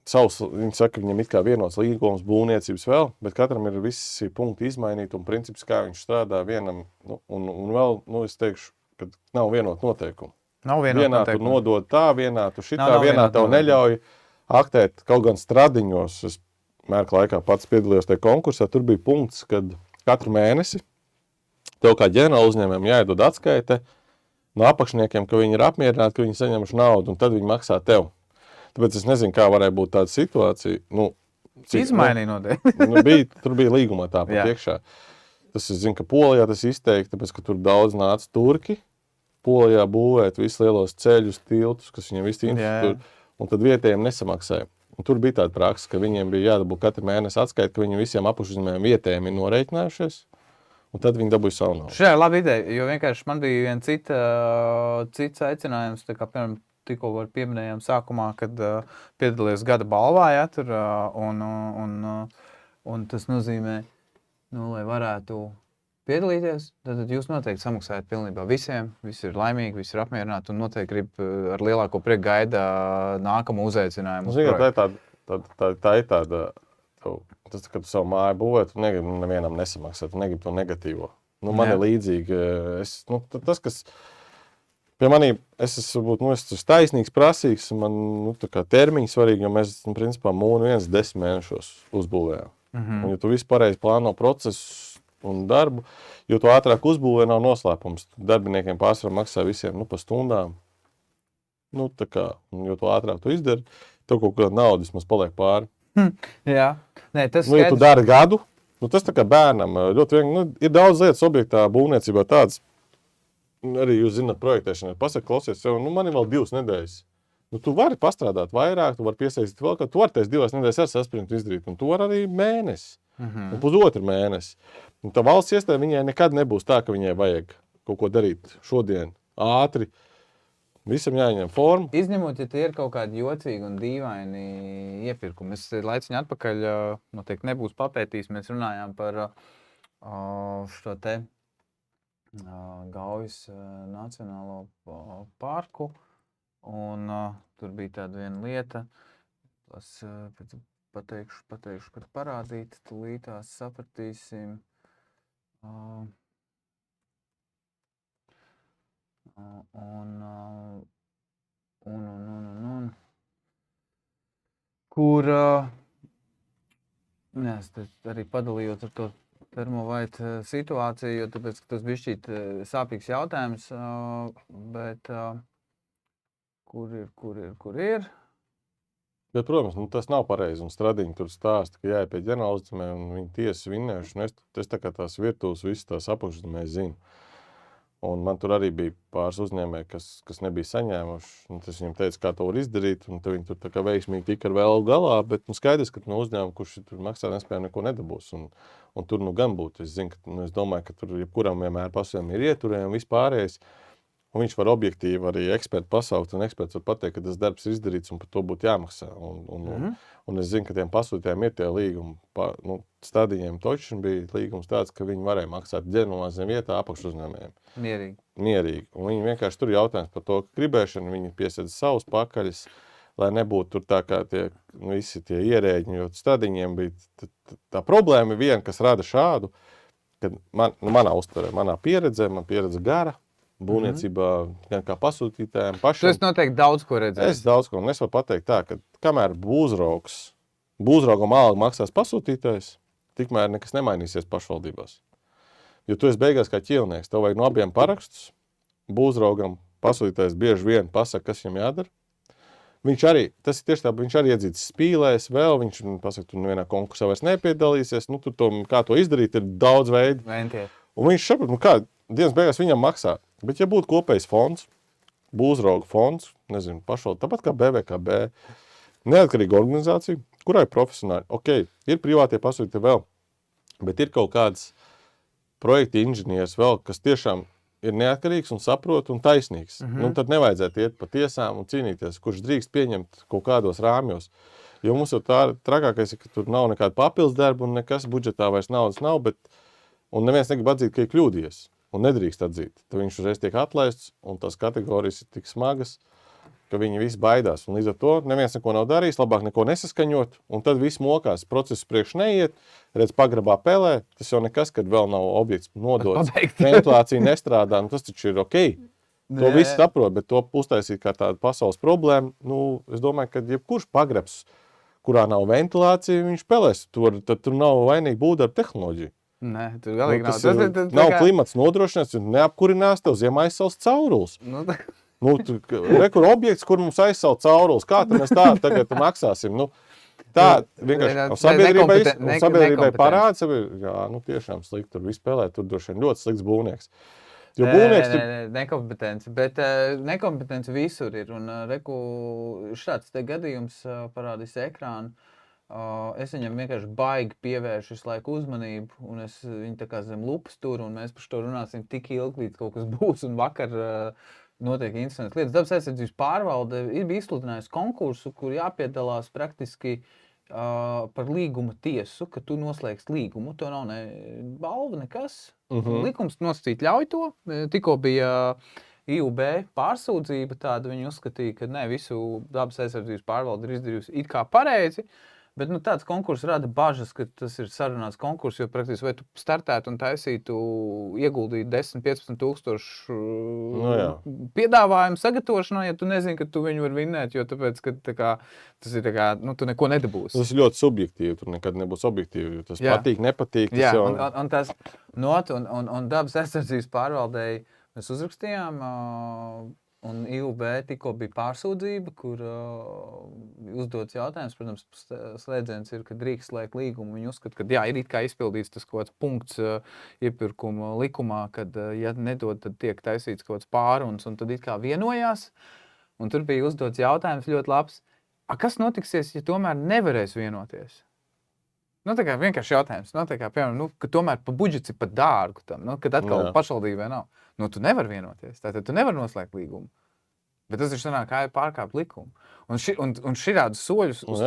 savs, viņi saka, viņam it kā vienots līgums, būvniecības vēl, bet katram ir visi punkti izmainīti un princips, kā viņš strādā vienam. Un vēl, es teikšu, ka nav vienot noteikumu. Vienā tu nodod tā, vienā tu šitā, vienā tev neļauj aktēt. Kaut gan Stradiņos, es mērka laikā pats piedalījos tajā konkursā, tur bija punkts, kad katru mēnesi tev kā ģenerāla uzņēmējiem jāiedod atskaite no apakšniekiem, ka viņi ir apmierināti, ka viņi saņemuši naudu, un tad viņi maksā tev. Tāpēc es nezinu, kā varēja būt tāda situācija. Izmainīja noteikti. Tur bija līgumā tā pat iekšā. Es zinu, ka Polijā tas izteikti, tāpēc, ka tur daudz nāca turki. Polijā būvēt visu lielos ceļus, tiltus, kas viņiem visi infrastruktūra, un tad vietējiem nesamaksāja. Un tur bija tāda praksa, ka viņiem bija jādabū katru mēnesi atskaita, ka viņi visiem apakšuzņēmējiem vietējiem ir norēķinājušies, un tad viņi dabūja savu naudu. Šajā laba ideja, jo vienkārši man bija viens cits aicinājums, tā kā, piemēram, tikko pieminējām sākumā, kad piedalījos gada balvā, tur, un tas nozīmē, lai varētu piedalīties, tad jūs noteikti samaksājat pilnībā visiem, visi ir laimīgi, visi ir apmierināti un noteikti grib ar lielāko prieku gaida nākamo uzaicinājumu. Tā ir tāda, tas, kad tu savu māju būvē, tu negribi nevienam nesamaksāt, tu negribi to negatīvo. Man ir līdzīgi, tas, kas pie manī, es esmu taisnīgs, prasīgs, man termiņi svarīgi, jo mēs, principā, mūnu 10 mēnešos uzbūvējām. Un, ja tu visu pareizi plāno procesu, un darbu, jo to ātrāk uzbūvē nav noslēpums. Darbiniekiem pārsvarā maksā visiem pa stundām. Tā kā, jo to ātrāk tu izdari, tev kaut kāda nauda vismaz paliek pāri. Jā. Nē, tas ja tu dari gadu, tas tā kā bērnam. Ļoti ir daudz lietas objektā būvniecībā tādas, arī jūs zināt projektēšanai, pasaka, klausies, man ir vēl 2 nedēļas. Tu vari pastrādāt vairāk, tu vari piesaistīt vēl, tu vari 2 nedēļas ar sasprintu izdarīt, un tu vari arī mēnesi, un pusotru mēnesi. Un tā valsts iestāde viņai nekad nebūs tā, ka viņai vajag kaut ko darīt šodien, ātri. Visam jāņem formu. Izņemot, ja tie ir kaut kādi jocīgi un dīvaini iepirkumi. Es laiciņu atpakaļ, noteikti nebūs papētījis, mēs runājām par šo te Gaujas Nacionālo parku. Un tur bija tāda viena lieta, pateikšu, kad parādīt, tūlītās sapratīsim. Kur, es arī padalījos ar to termovaitu situāciju, jo tāpēc, ka tas bišķīt sāpīgs jautājums, bet kur ir? Bet, protams, tas nav pareizi, un Stradiņi tur stāsta, ka jāiet pie ģenerāla uzņēmēja, un viņi tiesas vinnējuši, un es tā kā tās virtuves, visas tās apakšuzņēmējas zinu. Un man tur arī bija pāris uzņēmēji, kas nebija saņēmuši, un es viņiem teicu, kā to var izdarīt, un viņi tur tā kā veiksmīgi tika ar vēl galā, bet skaidrs, ka no uzņēmuma, kurš tur maksā nespēju, neko nedabūs, un tur gan būtu. Es zinu, es domāju, ka tur jebkuram vienmēr pasūtījumi ir ieturēji un vispārējais. Un viņš var objektīvi arī ekspertu pasaukt, un eksperts var pateikt, ka tas darbs ir izdarīts un par to būtu jāmaksā. Un es zinu, ka tiem pasūtījumiem ir tie līgumi. Stadiņiem točiem bija līgums tāds, ka viņi varēja maksāt ģenerālās zem vietā apakšuzņēmējiem. Mierīgi. Un viņi vienkārši tur jautājums par to, ka gribēšana, viņi piesedz savus pakaļus, lai nebūtu tur tā kā visi tie ierēģi, jo stadiņiem bija tā problēma viena, kas rada šādu, kad manā uztverē, manā pieredzē, man pieredze gara, būvniecībā, gan kā pasūtītājiem pašam. Tu esi noteikti daudz ko redzējis. Es daudz ko, un es varu pateikt tā, ka kamēr būvraugam alga maksās pasūtītājs, tikmēr nekas nemainīsies pašvaldībās. Jo tu esi beigās kā ķīlnieks, tev vajag no abiem parakstus, būvraugam pasūtītājs bieži vien pasaka, kas viņam jādara. Viņš arī, tas ir tieši tā, viņš arī iedzīts spīlēs vēl, viņš pasaka, tu nevienā konkursā vairs nepiedalīsies, kā to izdarīt, ir daudz veidu. Un viņš saprot, nu kā, dienas beigās viņam maksā. Bet ja būtu kopējs fonds, būvzrauga fonds, nezinu, pašvaldība, tāpat kā BVKB, neatkarīga organizācija, kurai profesionāli, ok, ir privātie pasūtītāji vēl, bet ir kaut kāds projekta inženieris vēl, kas tiešām ir neatkarīgs un saprot un taisnīgs. Nu, tad nevajadzētu iet pa tiesām un cīnīties, kurš drīkst pieņemt kaut kādos rāmjos. Jo mums jau tā trakākais ir, ka tur nav nekāda papildus darba un nekas budžetā vairs naudas nav, bet un neviens negrib atzīt, ka ir kļūdījies un nedrīkst atzīt. Tad viņš uzreiz tiek atlaists un tās kategorijas ir tik smagas, ka viņi visi baidās. Un līdz ar to neviens neko nav darījis, labāk neko nesaskaņot, un tad viss mokās, process priekš neiet, redz pagrabā pelē, tas jau nekas, kad vēl nav objekts nodots, ventilācija nestrādā, nu tas taču ir ok. To viss saprot, bet to uztaisīt kā tādu pasaules problēmu, nu, es domāju, ka jebkurš pagrabs, kurā nav ventilācija, viņš pelēs, tad tur nav vainīgi būvdarba tehnoloģija. Nē, tur galīgi nav. Tas nav klimats nodrošināts, un neapkurinās tev ziemā aizsals caurules. Rekur objekts, kur mums aizsal caurules. Kā tad mēs tā tagad maksāsim? Nu, tā vienkārši sabiedrībai parāda. Jā, nu tiešām slikti tur viss spēlē. Tur droši vien ļoti slikts būvnieks. Jo būvnieks nekompetence, bet nekompetence visur ir. Un reku šāds te gadījums parādīs ekrānu. Es viņam vienkārši baigi pievēršu visu laiku uzmanību, un es viņu tā kā zem lupas turu, un mēs par to runāsim tik ilgi, līdz kaut kas būs, un vakar notiek interesantas lietas. Dabas aizsardzības pārvalde ir izsludinājusi konkursu, kur jāpiedalās praktiski par līguma tiesu, ka tu noslēgst līgumu. To nav ne balva, nekas. Likums nosacīt ļauj to. Tikko bija IUB pārsūdzība tāda, viņi uzskatīja, ka ne, visu dabas aizsardzības pārvalde ir izdarījusi it kā pareizi. Bet nu, tāds konkurss rada bažas, ka tas ir sarunāts konkurss, jo praktiski vai tu startētu un taisītu, ieguldītu 10-15 tūkstošu piedāvājumu sagatavošanā, ja tu nezini, ka tu viņu var vinnēt, jo tāpēc, ka tas ir nu, tu neko nedabūsi. Tas ir ļoti subjektīvi, tur nekad nebūs objektīvi, jo tas patīk, nepatīk. Tas jau... un dabas aizsardzības pārvaldēji mēs uzrakstījām, un IUB tikko bija pārsūdzība, kur uzdots jautājums, protams, slēdziens ir, ka drīkst slēgt līgumu. Viņi uzskata, ka jā, ir it kā izpildīts tas kaut kāds punkts iepirkuma likumā, kad, ja nedod, tad tiek taisīts kaut kāds pāruns, un tad it kā vienojās. Un tur bija uzdots jautājums ļoti labs. Kas notiksies, ja tomēr nevarēs vienoties? Nu, tā kā vienkārši jautājums. Nu, tā kā, piemēram, ka tomēr pa budžets ir pat dārgu tam, kad atkal pašvaldībai nav. Nu, tu nevar vienoties, tātad tu nevar noslēgt līgumu. Bet tas ir sanāk, kā ir pārkāpt likumu. Un širādus soļus uz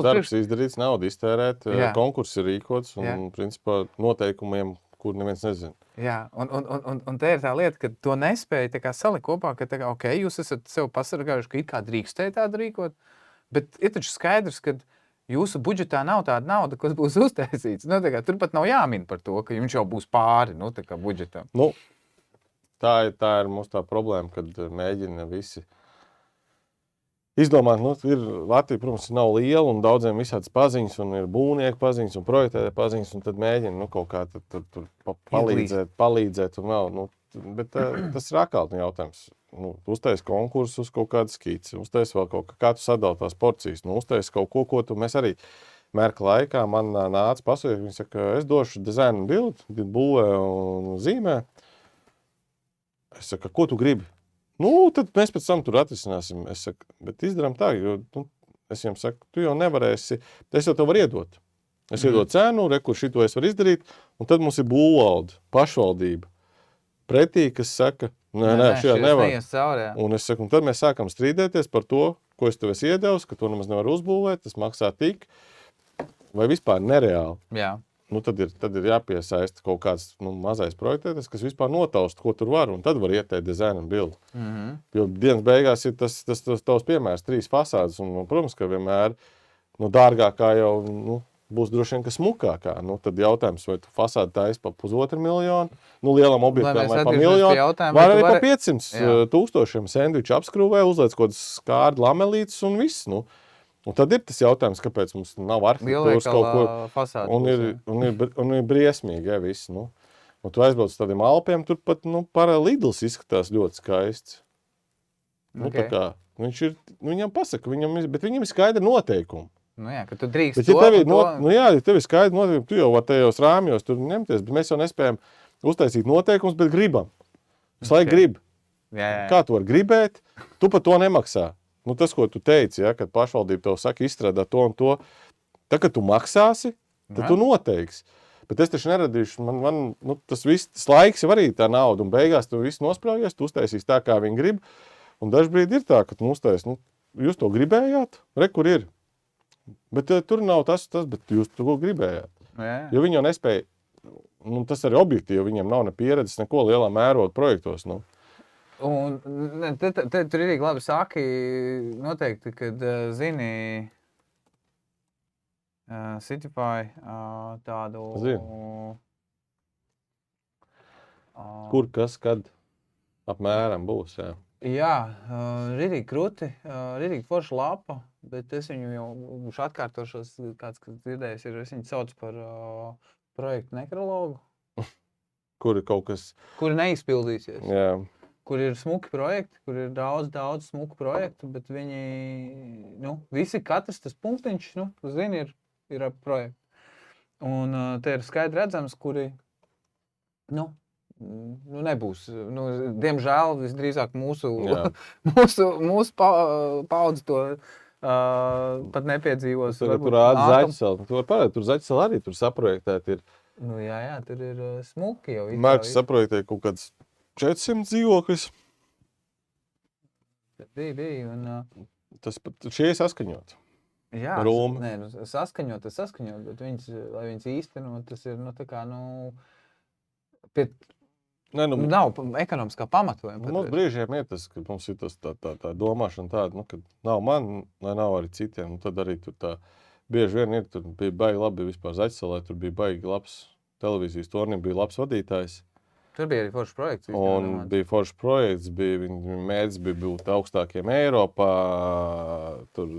darbs izdarīts, naudu iztērēt, konkurss ir rīkots un, principā, noteikumiem, kur neviens nezina. Jā, un te ir tā lieta, ka to nespēja tā kā salikt kopā, ka tā kā, ok, jūs esat sev pasargājuši, ka it kā drīkstēja tādu rīkot, bet ir taču skaidrs, ka jūsu budžetā nav tāda nauda, kas būs uztaisīts. Nu, tā kā, tur pat nav jāmin par to, ka jums jau būs pāri, nu, tā kā budžetam. Nu, tā ir mums tā problēma, kad mēģina visi izdomāt, nu, Latvija, protams, nav liela un daudziem visādas paziņas, un ir būvnieku paziņas un projektētāju paziņas, un tad mēģina, nu, kaut kā tur palīdzēt un vēl, nu, bet tas ir akaltni jautājums. Nu, uztais konkursu uz kaut kādu skici, uztais vēl kaut kā tu sadala tās porcijas, nu, uztais kaut ko tu, mēs arī mērka laikā man nāca pasūtīt, viņi saka, es došu dizainu bildi, būvē un zīmē. Es saku, ko tu gribi? Nu, tad mēs pēc tam tur atrisināsim. Es saku, bet izdarām tā, jo es viņam saku, tu jau nevarēsi, es jau tev varu iedot. Es iedodu cenu, kur šito es varu izdarīt, un tad mums ir būvvalde, pašvaldība. Pretī, kas saka, nē, šajā nevar. Un es saku, un tad mēs sākam strīdēties par to, ko es tev esi iedevis, ka to nemaz nevar uzbūvēt, tas maksā tik, vai vispār nereāli. Jā. Nu, tad ir jāpiesaista kaut kāds mazais projektētājs, kas vispār notaust, ko tur var, un tad var ieteikt dizainu bildi. Jo dienas beigās ir tas tavs piemērs, 3 fasādes, un, protams, ka vienmēr dārgākā jau būs droši vien, ka smukākā. Nu, tad jautājums, vai tu fasādi taisi pa 1,5 miljonu, lielam objektam vai pa miljonu, vai arī pa 500 tūkstošiem sendviču apskrūvē, uzliec kaut kādas skārdu lamelītes un viss, Un tad ir tas jautājums, kāpēc mums nav arhitektūras kaut ko. Un ir briesmīgi, ja, viss. Un tu aizbrauc uz tādiem Alpiem, tur pat Lidls izskatās ļoti skaists. Tā kā, viņam pasaka, bet viņam ir skaidri noteikumi. Nu jā, ka tu drīkst ja tev ir skaidri noteikumi, tu jau var tajos rāmjos tur ņemties, bet mēs jau nespējam uztaisīt noteikumus, bet gribam. Visu laiku grib. Jā. Kā tu vari gribēt, tu par to nemaksā. Nu, tas, ko tu teici, ja, kad pašvaldība tev saka izstrādāt to un to, tad, kad tu maksāsi, tad tu noteiksi. Bet es taču neradīšu, man tas viss, tas laiks jau arī tā nauda, un beigās tu visu nospraujies, tu uztaisīs tā, kā viņi grib, un dažbrīd ir tā, ka tu uztais, jūs to gribējāt, kur ir. Bet tur nav tas, bet jūs to gribējāt. Jā. Jo viņi jau nespēja, tas arī objektīvi, viņiem nav ne pieredzes, neko lielā mēroga projektos, Un te tur ir labi saki, noteikti, kad zini Citify tādu... Kur, kas, kad apmēram būs, jā. Jā, ridīgi kruti, ridīgi forša lapa, bet es viņu jau atkārtošos, kāds, kas dzirdējis, es viņu saucu par projektu nekrologu. Kur ir kaut kas... Kuri neizpildīsies. Jā. Kur ir smuki projekti, kur ir daudz smuku projektu, bet viņi, visi katrs tas punktiņš, zini, ir ap projektu. Un te ir skaidri redzams, kuri, nebūs. Diemžēl visdrīzāk mūsu paudze to pat nepiedzīvos. Tur rāda Zaķisela. Tu var parādīt, tur Zaķisela arī tur saprojektēt ir. Jā, tur ir smuki jau. Mērķis saprojektēt kaut kāds 400 dzīvokļus. Bija. Un, tas pat šie ir saskaņot. Jā, Rūmi. Saskaņot, bet lai viņas īstenot, tas ir, pie... nav ekonomiskā pamatojuma. Mums brīžiem ir tas, ka mums ir tas tā domāšana tāda, ka nav man, lai nav arī citiem. Tad arī tur tā bieži vien ir, tur bija baigi labi vispār Zaķiselē, tur bija baigi labs televīzijas tornim, bija labs vadītājs. Tur bija arī foršs projekts. Un bija foršs projekts, viņa mērķis bija būt augstākiem Eiropā, tur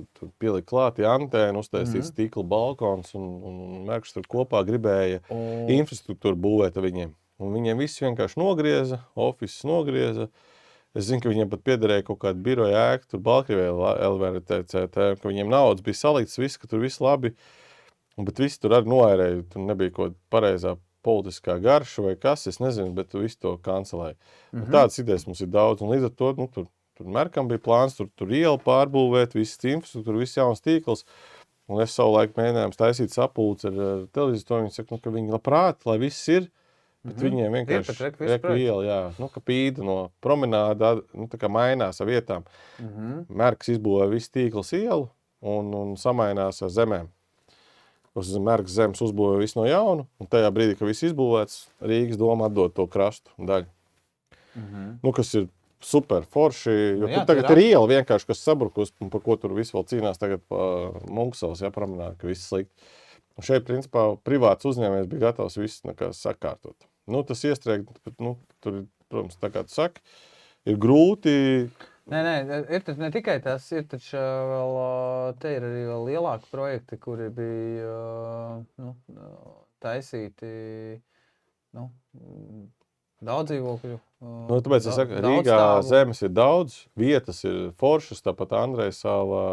pielika klāti antēnu, uztaisīt stikla balkons un Merkš tur kopā gribēja infrastruktūru būvēt viņiem. Un viņiem viss vienkārši nogrieza, offices nogrieza. Es zinu, ka viņiem pat piederēja kaut kāda biroja ēka, tur Baltkrievijā LVRTCT, ka viņiem naudas bija salikts, viss, ka tur viss labi, bet visi tur arī noērēja, tur nebija kaut pareizā politiskā garša vai kas, es nezinu, bet tu visu to kancelēji. Tādas idejas mums ir daudz, un līdz ar to, tur Merkam bija plāns, tur ielu pārbūvēt, visas infrastruktūra, viss jauns tīkls, un es savu laiku mēģinājums taisīt sapulci ar televīzijas to, viņi saka, ka viņi labprāt, lai viss ir, bet viņiem vienkārši reku iela, jā, ka pīda no promenāda, tā kā mainās ar vietām. Merks izbūvēja visu tīkls ielu un samainās ar zemēm. Uz Merkas zemes uzbūvēja visu no jaunu, un tajā brīdī, kad viss izbūvēts, Rīgas doma atdod to krastu daļu. Kas ir super forši, jo tur tagad ir iela vienkārši, kas sabrukus, un par ko tur viss vēl cīnās tagad pa Munksavas, promenādi, ka viss slikti. Un šeit, principā, privāts uzņēmējs bija gatavs viss sakārtot. Tas iestrēgt, bet, tur, protams, tā kā tu saki, ir grūti. Nē, ir taču ne tikai tas, ir taču vēl, te ir arī vēl lielāki projekti, kuri bija, taisīti, daudz dzīvokļu. Tāpēc es saku, Rīgā zemes ir daudz, vietas ir foršas, tāpat Andrejas sala,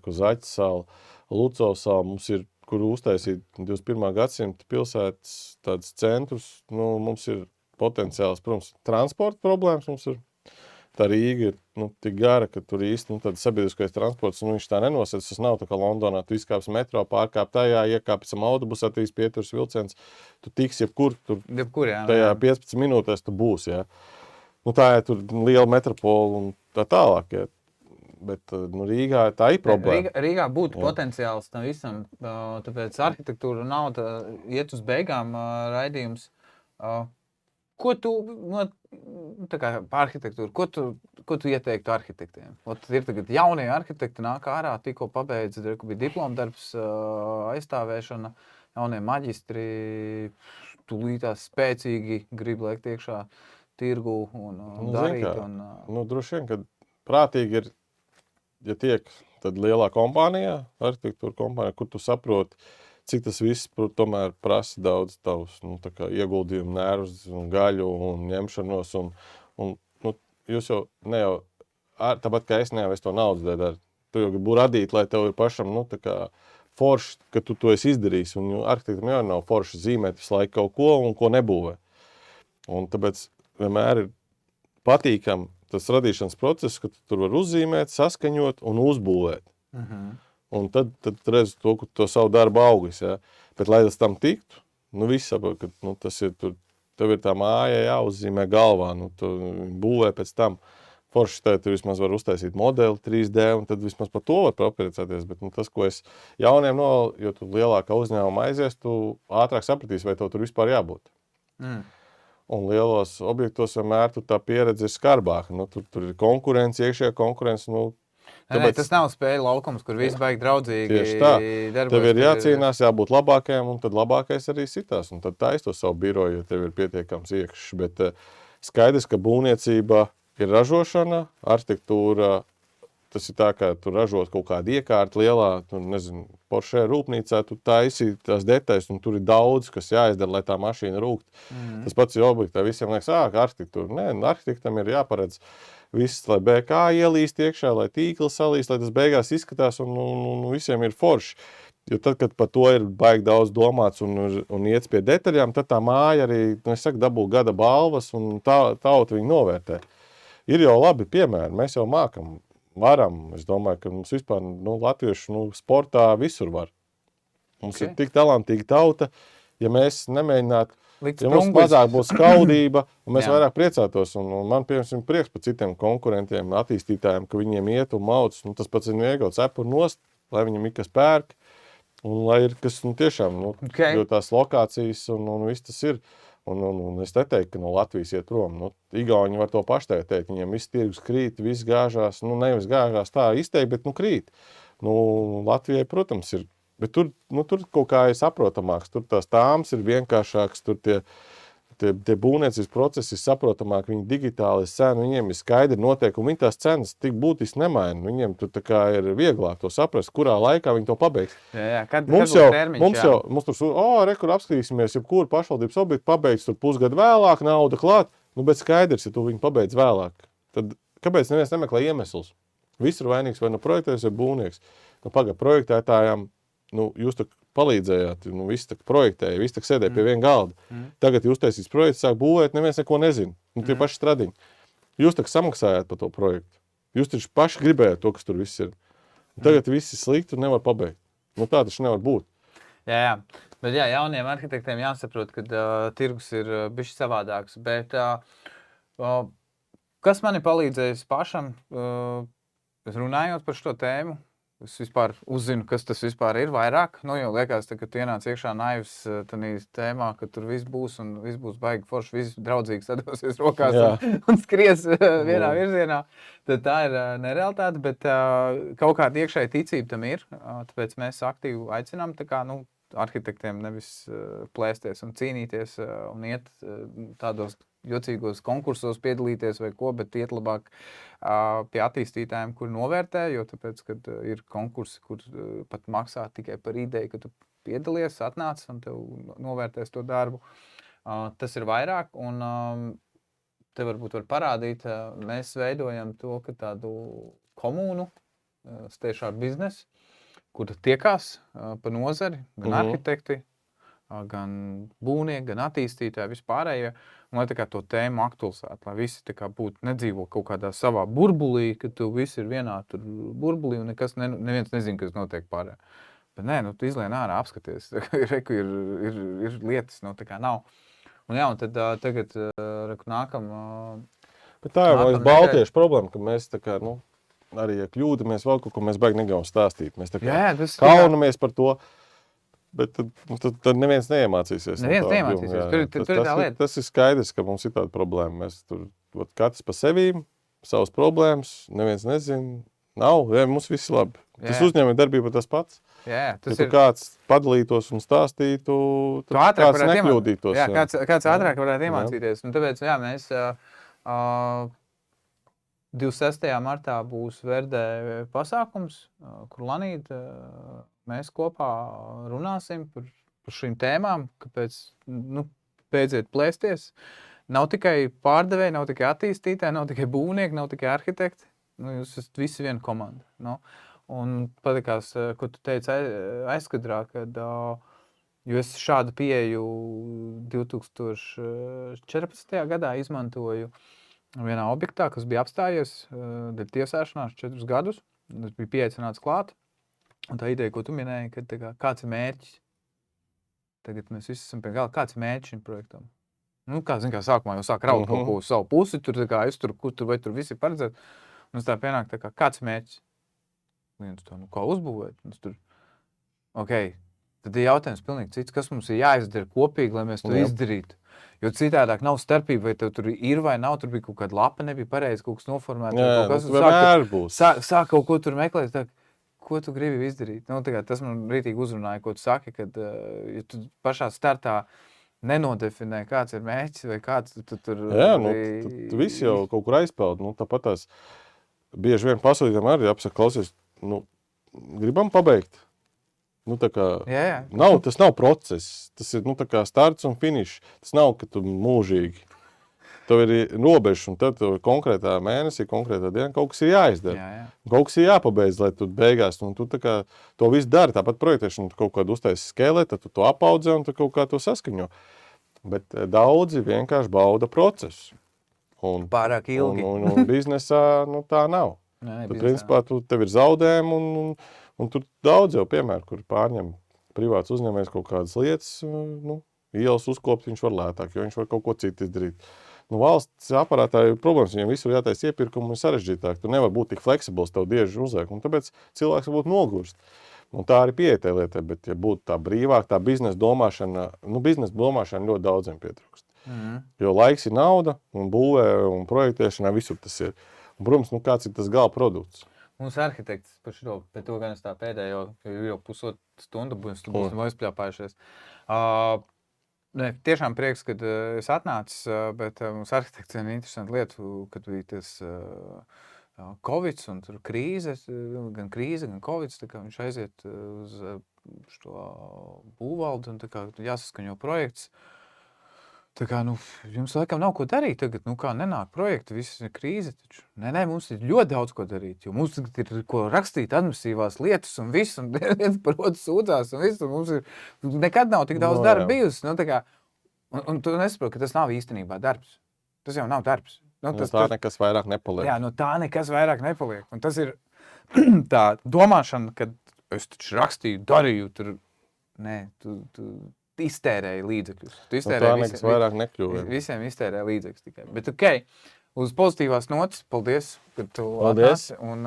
Zaķis sala, Lucovs sala, mums ir, kur uztaisīt 21. gadsimta pilsētas tāds centrus, mums ir potenciāls, protams, transporta problēmas mums ir. Tā Rīga ir tik gara, ka tur īsti tāda sabiedriskais transports, viņš tā nenosēc. Tas nav tā kā Londonā, tu izkāpsi metro, pārkāp tajā, iekāpsi autobusā, trīs pieturas vilciens, tu tiksi jebkur, tajā 15 minūtēs tu būsi, jā. Tā ir tur liela metropola un tā tālāk, jā. Bet Rīgā tā ir problēma. Rīgā būtu potenciāls tam visam, tāpēc arhitektūra nav iet uz beigām raidījums. Ko tu, tā kā par arhitektūru, ko tu ieteiktu arhitektiem? Ir tagad jaunie arhitekti nāk ārā, tikko pabeidz, bija diplomdarbs, aizstāvēšana, jaunie maģistri, tūlītās spēcīgi grib liekt iekšā tirgu un darīt. Droši vien, kad prātīgi ir, ja tiek tad lielā kompānijā, arhitektūra kompānijā, kur tu saproti, cik tas viss tomēr prasa daudz tavus ieguldījumu, nervus un gaļu un ņemšanos. Un jūs jau ne jau, tāpat kā es nevis to naudas dēļ, tu jau gribu radīt, lai tev ir pašam forši, ka tu to esi izdarījis. Un arhitektam jau nav forši zīmēt visu laiku kaut ko un ko nebūvē. Un tāpēc vienmēr ir patīkami tas radīšanas process, ka tu tur var uzzīmēt, saskaņot un uzbūvēt. Un tad redz to savu darbu auglis. Ja? Bet, lai tas tam tiktu, viss saprot, ka tas ir tur, tev ir tā māja jāuzzīmē galvā, tu būvē pēc tam. Forši tu vismaz var uztaisīt modeli 3D, un tad vismaz par to var papriecāties. Bet tas, ko es jauniem jo tu lielākā uzņēmuma aizies, tu ātrāk sapratīsi, vai tev tur vispār jābūt. Un lielos objektos vienmēr tā pieredze ir skarbāka. Tur ir konkurence, iekšējā konkurence. Tāpēc... Tas nav spēļu laukums, kur viss baigi draudzīgi tieši tā. darbojas. Tev ir jācīnās, jābūt labākajam, un tad labākais arī sitās. Un tad taisi to savu biroju, ja tev ir pietiekams iekšs. Bet skaidrs, ka būvniecība ir ražošana, arhitektūra, tas ir tā, ka tu ražot kaut kādu iekārtu lielā, Porsche rūpnīcā, tu taisi tās detaļas, un tur ir daudz, kas jāizdara, lai tā mašīna rūkt. Tas pats ir objektā. Visiem liekas, ka arhitektūra. Nē, arhitektam ir jāparedz viss, lai BK ielīst iekšā, lai tīkli salīst, lai tas beigās izskatās, un visiem ir forši. Jo tad, kad par to ir baigi daudz domāts un iets pie detaļām, tad tā māja arī, dabū gada balvas, un tauta viņu novērtē. Ir jau labi piemēri, mēs jau varam. Es domāju, ka mums vispār latviešu sportā visur var. Mums ir tik talantīga tauta, ja mēs nemēģinātu, ja mums mazāk būs skaudība, un mēs vairāk priecātos. Un man, piemēram, prieks par citiem konkurentiem, attīstītājiem, ka viņiem iet un mauc. Tas pats ir iegūt cepuru nost, lai viņam ir kas pērk, un lai ir kas tiešām, jo tās lokācijas un viss tas ir. Un es neteiktu, ka no Latvijas iet prom. Igauni var to paši teikt. Viņiem viss tirgus krīt, viss gāžās. Nevis gāžās tā izteikti, bet krīt. Latvijai, protams, ir. Bet tur kaut kā ir saprotamāks. Tur tās tāmas ir vienkāršākas. Tur tie būvniecības procesi ir saprotamāk. Viņi digitāli ir seni. Viņiem ir skaidri noteikumi. Viņi tās cenas tik būtiski nemaina. Viņiem tur tā kā ir vieglāk to saprast, kurā laikā viņi to pabeigs. Mums tur kur apskatīsimies, jebkuru pašvaldības objektu pabeigts tur pusgadu vēlāk, nauda klāt. Bet skaidrs, ja tu viņu pabeidz vēlāk. Tad kāpēc neviens nemeklē iemeslus? Viss ir vainīgs vai projektējs vai būvnieks. Projektētājām, jūs tā palīdzējāt, visi tak projektēja, visi tak sēdēja pie viena galda. Tagad jūs taisīs projektu, sāk būvēt, neviens neko nezina. Tie paši stradiņi. Jūs tak samaksājāt par to projektu. Jūs taču paši gribējāt to, kas tur viss ir. Tagad viss ir slikti un nevar pabeigt. Tā taču nevar būt. Jā. Bet jauniem arhitektiem jāsaprot, ka tirgus ir bišķi savādāks. Bet kas man ir palīdzējis pašam, runājot par šo tēmu? Es vispār uzzinu, kas tas vispār ir vairāk. Jau liekas, ka tu ienāc iekšā naivs tanī tēmā, ka tur viss būs un viss būs baigi forši, viss draudzīgi sadosies rokās un skries vienā virzienā. Tad tā ir nerealitāte, bet kaut kāda iekšēja ticība tam ir. Tāpēc mēs aktīvi aicinām arhitektiem nevis plēsties un cīnīties un iet tādos jocīgos konkursos piedalīties vai ko, bet iet labāk pie attīstītājiem, kur novērtē, jo tāpēc, kad ir konkursi, kur pat maksā tikai par ideju, ka tu piedalies, atnāc un tev novērtēs to darbu. Tas ir vairāk, un te varbūt var parādīt, mēs veidojam to, ka tādu komūnu, State Art Business, kur tiekās pa nozari, gan arhitekti, gan būvnieki, gan attīstītāji, vispārējie, un lai tā kā to tēmu aktualizētu, lai visi tā kā būtu nedzīvo kaut kādā savā burbulī, ka tu visi ir vienā tur burbulī un neviens nezina, kas notiek pārējā. Bet nē, tu izlien ārā apskaties, ir lietas, tā kā nav. Un tad tagad nākam... Bet tā jau ir baltiešu problēma, ka mēs tā kā, arī, ja kļūdamies vēl kaut ko, mēs baigi negribam stāstīt. Mēs tā kā kaunamies par to, bet tad neviens neiemācīsies. Neviens neiemācīsies. Tur ir tā lieta. Tas ir skaidrs, ka mums ir tāda problēma. Mēs tur katrs pa sevīm, savas problēmas, neviens nezina. Nav, mums viss ir labi. Tas uzņēmē darbība tas pats. Ja tu kāds padalītos un stāstītu, tad kāds nekļūdītos. Kāds ātrāk varētu iemācīties. Un tāpēc, mēs... 26. martā būs Verdē pasākums, kur Lanīta mēs kopā runāsim par šīm tēmām, kāpēc beidziet plēsties. Nav tikai pārdevēji, nav tikai attīstītāji, nav tikai būvnieki, nav tikai arhitekti. Jūs esat visi viena komanda. Un patīkās, ko tu teici aizkadrā, kad Jo es šādu pieeju 2014. gadā izmantoju vienā objektā, kas bija apstājies dēļ tiesāšanās 4 gadus. Tas bija pieaicināts klāt. Un tā ideja, ko tu minēji, ka kāds ir mērķis. Tagad mēs visi esam pie gala. Kāds ir mērķis šim projektam? Nu, kā sākumā jau sāk raut kaut ko uz savu pusi, tur vai tur visi paredzēt. Un tā pienāk, kāds ir mērķis? Viens to, kā uzbūvēt. Tur, tad ir jautājums pilnīgi cits, kas mums ir jāizdara kopīgi, lai mēs to izdarītu. Jo citādāk nav starpība, vai tev tur ir vai nav, tur bija kaut kāda lapa, nebija pareizi kaut kas noformēts. Sāk kaut ko tur meklēt, ko tu gribi izdarīt. Nu, tas man rītīgi uzrunāja, ko tu saki, kad ja tu pašā startā nenodefinē, kāds ir mērķis vai kāds tu tur... Jā, tu visi jau kaut kur aizpeld. Tāpat tās bieži vien pasūtītām arī apsaka, klausies, gribam pabeigt. Tas nav process, tas ir starts un finišs. Tas nav, ka tu mūžīgi. Tev ir robežas, un tad tev konkrētā mēnesī, konkrētā dienā kaut kas ir jāizdara. Jā. Kaut kas ir jāpabeidz, lai tu beigās, un tu to visu dari. Tāpat projektēšana, tu kaut kādu uztaisi skēlē, tad tu to apaudzē un tu kaut kā to saskaņo. Bet daudzi vienkārši bauda procesu. Pārāk ilgi. Un biznesā tā nav. Tad, principā, tev ir zaudējumi, un tur daudz jau piemēru, kur pārņem privāts uzņēmējs kaut kādas lietas, ielas uzkopt, viņš var lētāk, jo viņš var kaut ko citu izdarīt. Valsts aparātā ir problēmas, viņiem visur jātais iepirkumu un sarežģītāk. Tu nevar būt tik fleksibls, tev dieži uzliek, un tāpēc cilvēks būtu nogurst. Un tā arī pieeja tai lietai, bet ja būtu tā brīvāk, tā biznesa domāšana ļoti daudziem pietrūkst. Jo laiks ir nauda, un būvē, un projektēšanā visur tas ir. Un, protams, kāds ir tas gala produkts? Mums arhitekts par šo, bet to gan es tā pēdējo, jau pusotru stundu būsim aizpļāpājušies. Tiešām prieks, kad es atnācis, bet mums arhitekts ir interesanta lieta, kad bija tas Covid un tur krīze, gan Covid, viņš aiziet uz šo būvvaldu un jāsaskaņo projekts. Jums laikam nav ko darīt tagad, kā nenāk projekti, viss ir krīze taču. Nē, mums ir ļoti daudz ko darīt, jo mums ir ko rakstīt administratīvās lietas un viss, un viens par otru sūdzās un viss, un mums ir, nekad nav tik daudz darba bijusi. Un tu nesaproti, ka tas nav īstenībā darbs. Tas jau nav darbs. Tā nekas vairāk nepaliek. Jā, tā nekas vairāk nepaliek. Un tas ir tā domāšana, kad es taču rakstīju, darīju, tur, tu iztērēji līdzekļus. Tā nekas vairāk nekļuva. Visiem iztērēja līdzekļus tikai. Bet uz pozitīvās notas, paldies, ka tu atnāci. Un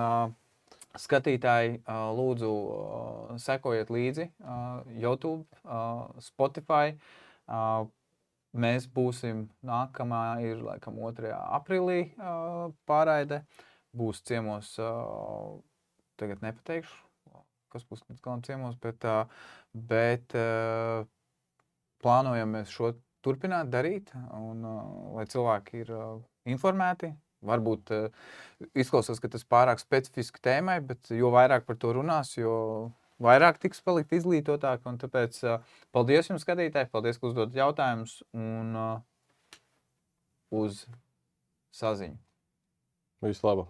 skatītāji, lūdzu, sekojiet līdzi YouTube, Spotify. Mēs būsim nākamā ir laikam 2. aprīlī pārraide. Būs ciemos, tagad nepateikšu, kas būs ciemos, bet plānojam mēs šo turpināt darīt, un lai cilvēki ir informēti. Varbūt izklausās, ka tas pārāk specifiski tēmai, bet jo vairāk par to runās, jo vairāk tiks palikt izglītotāk, un tāpēc paldies jums, skatītāji, paldies, ka uzdot jautājumus, un uz saziņu. Visu labu!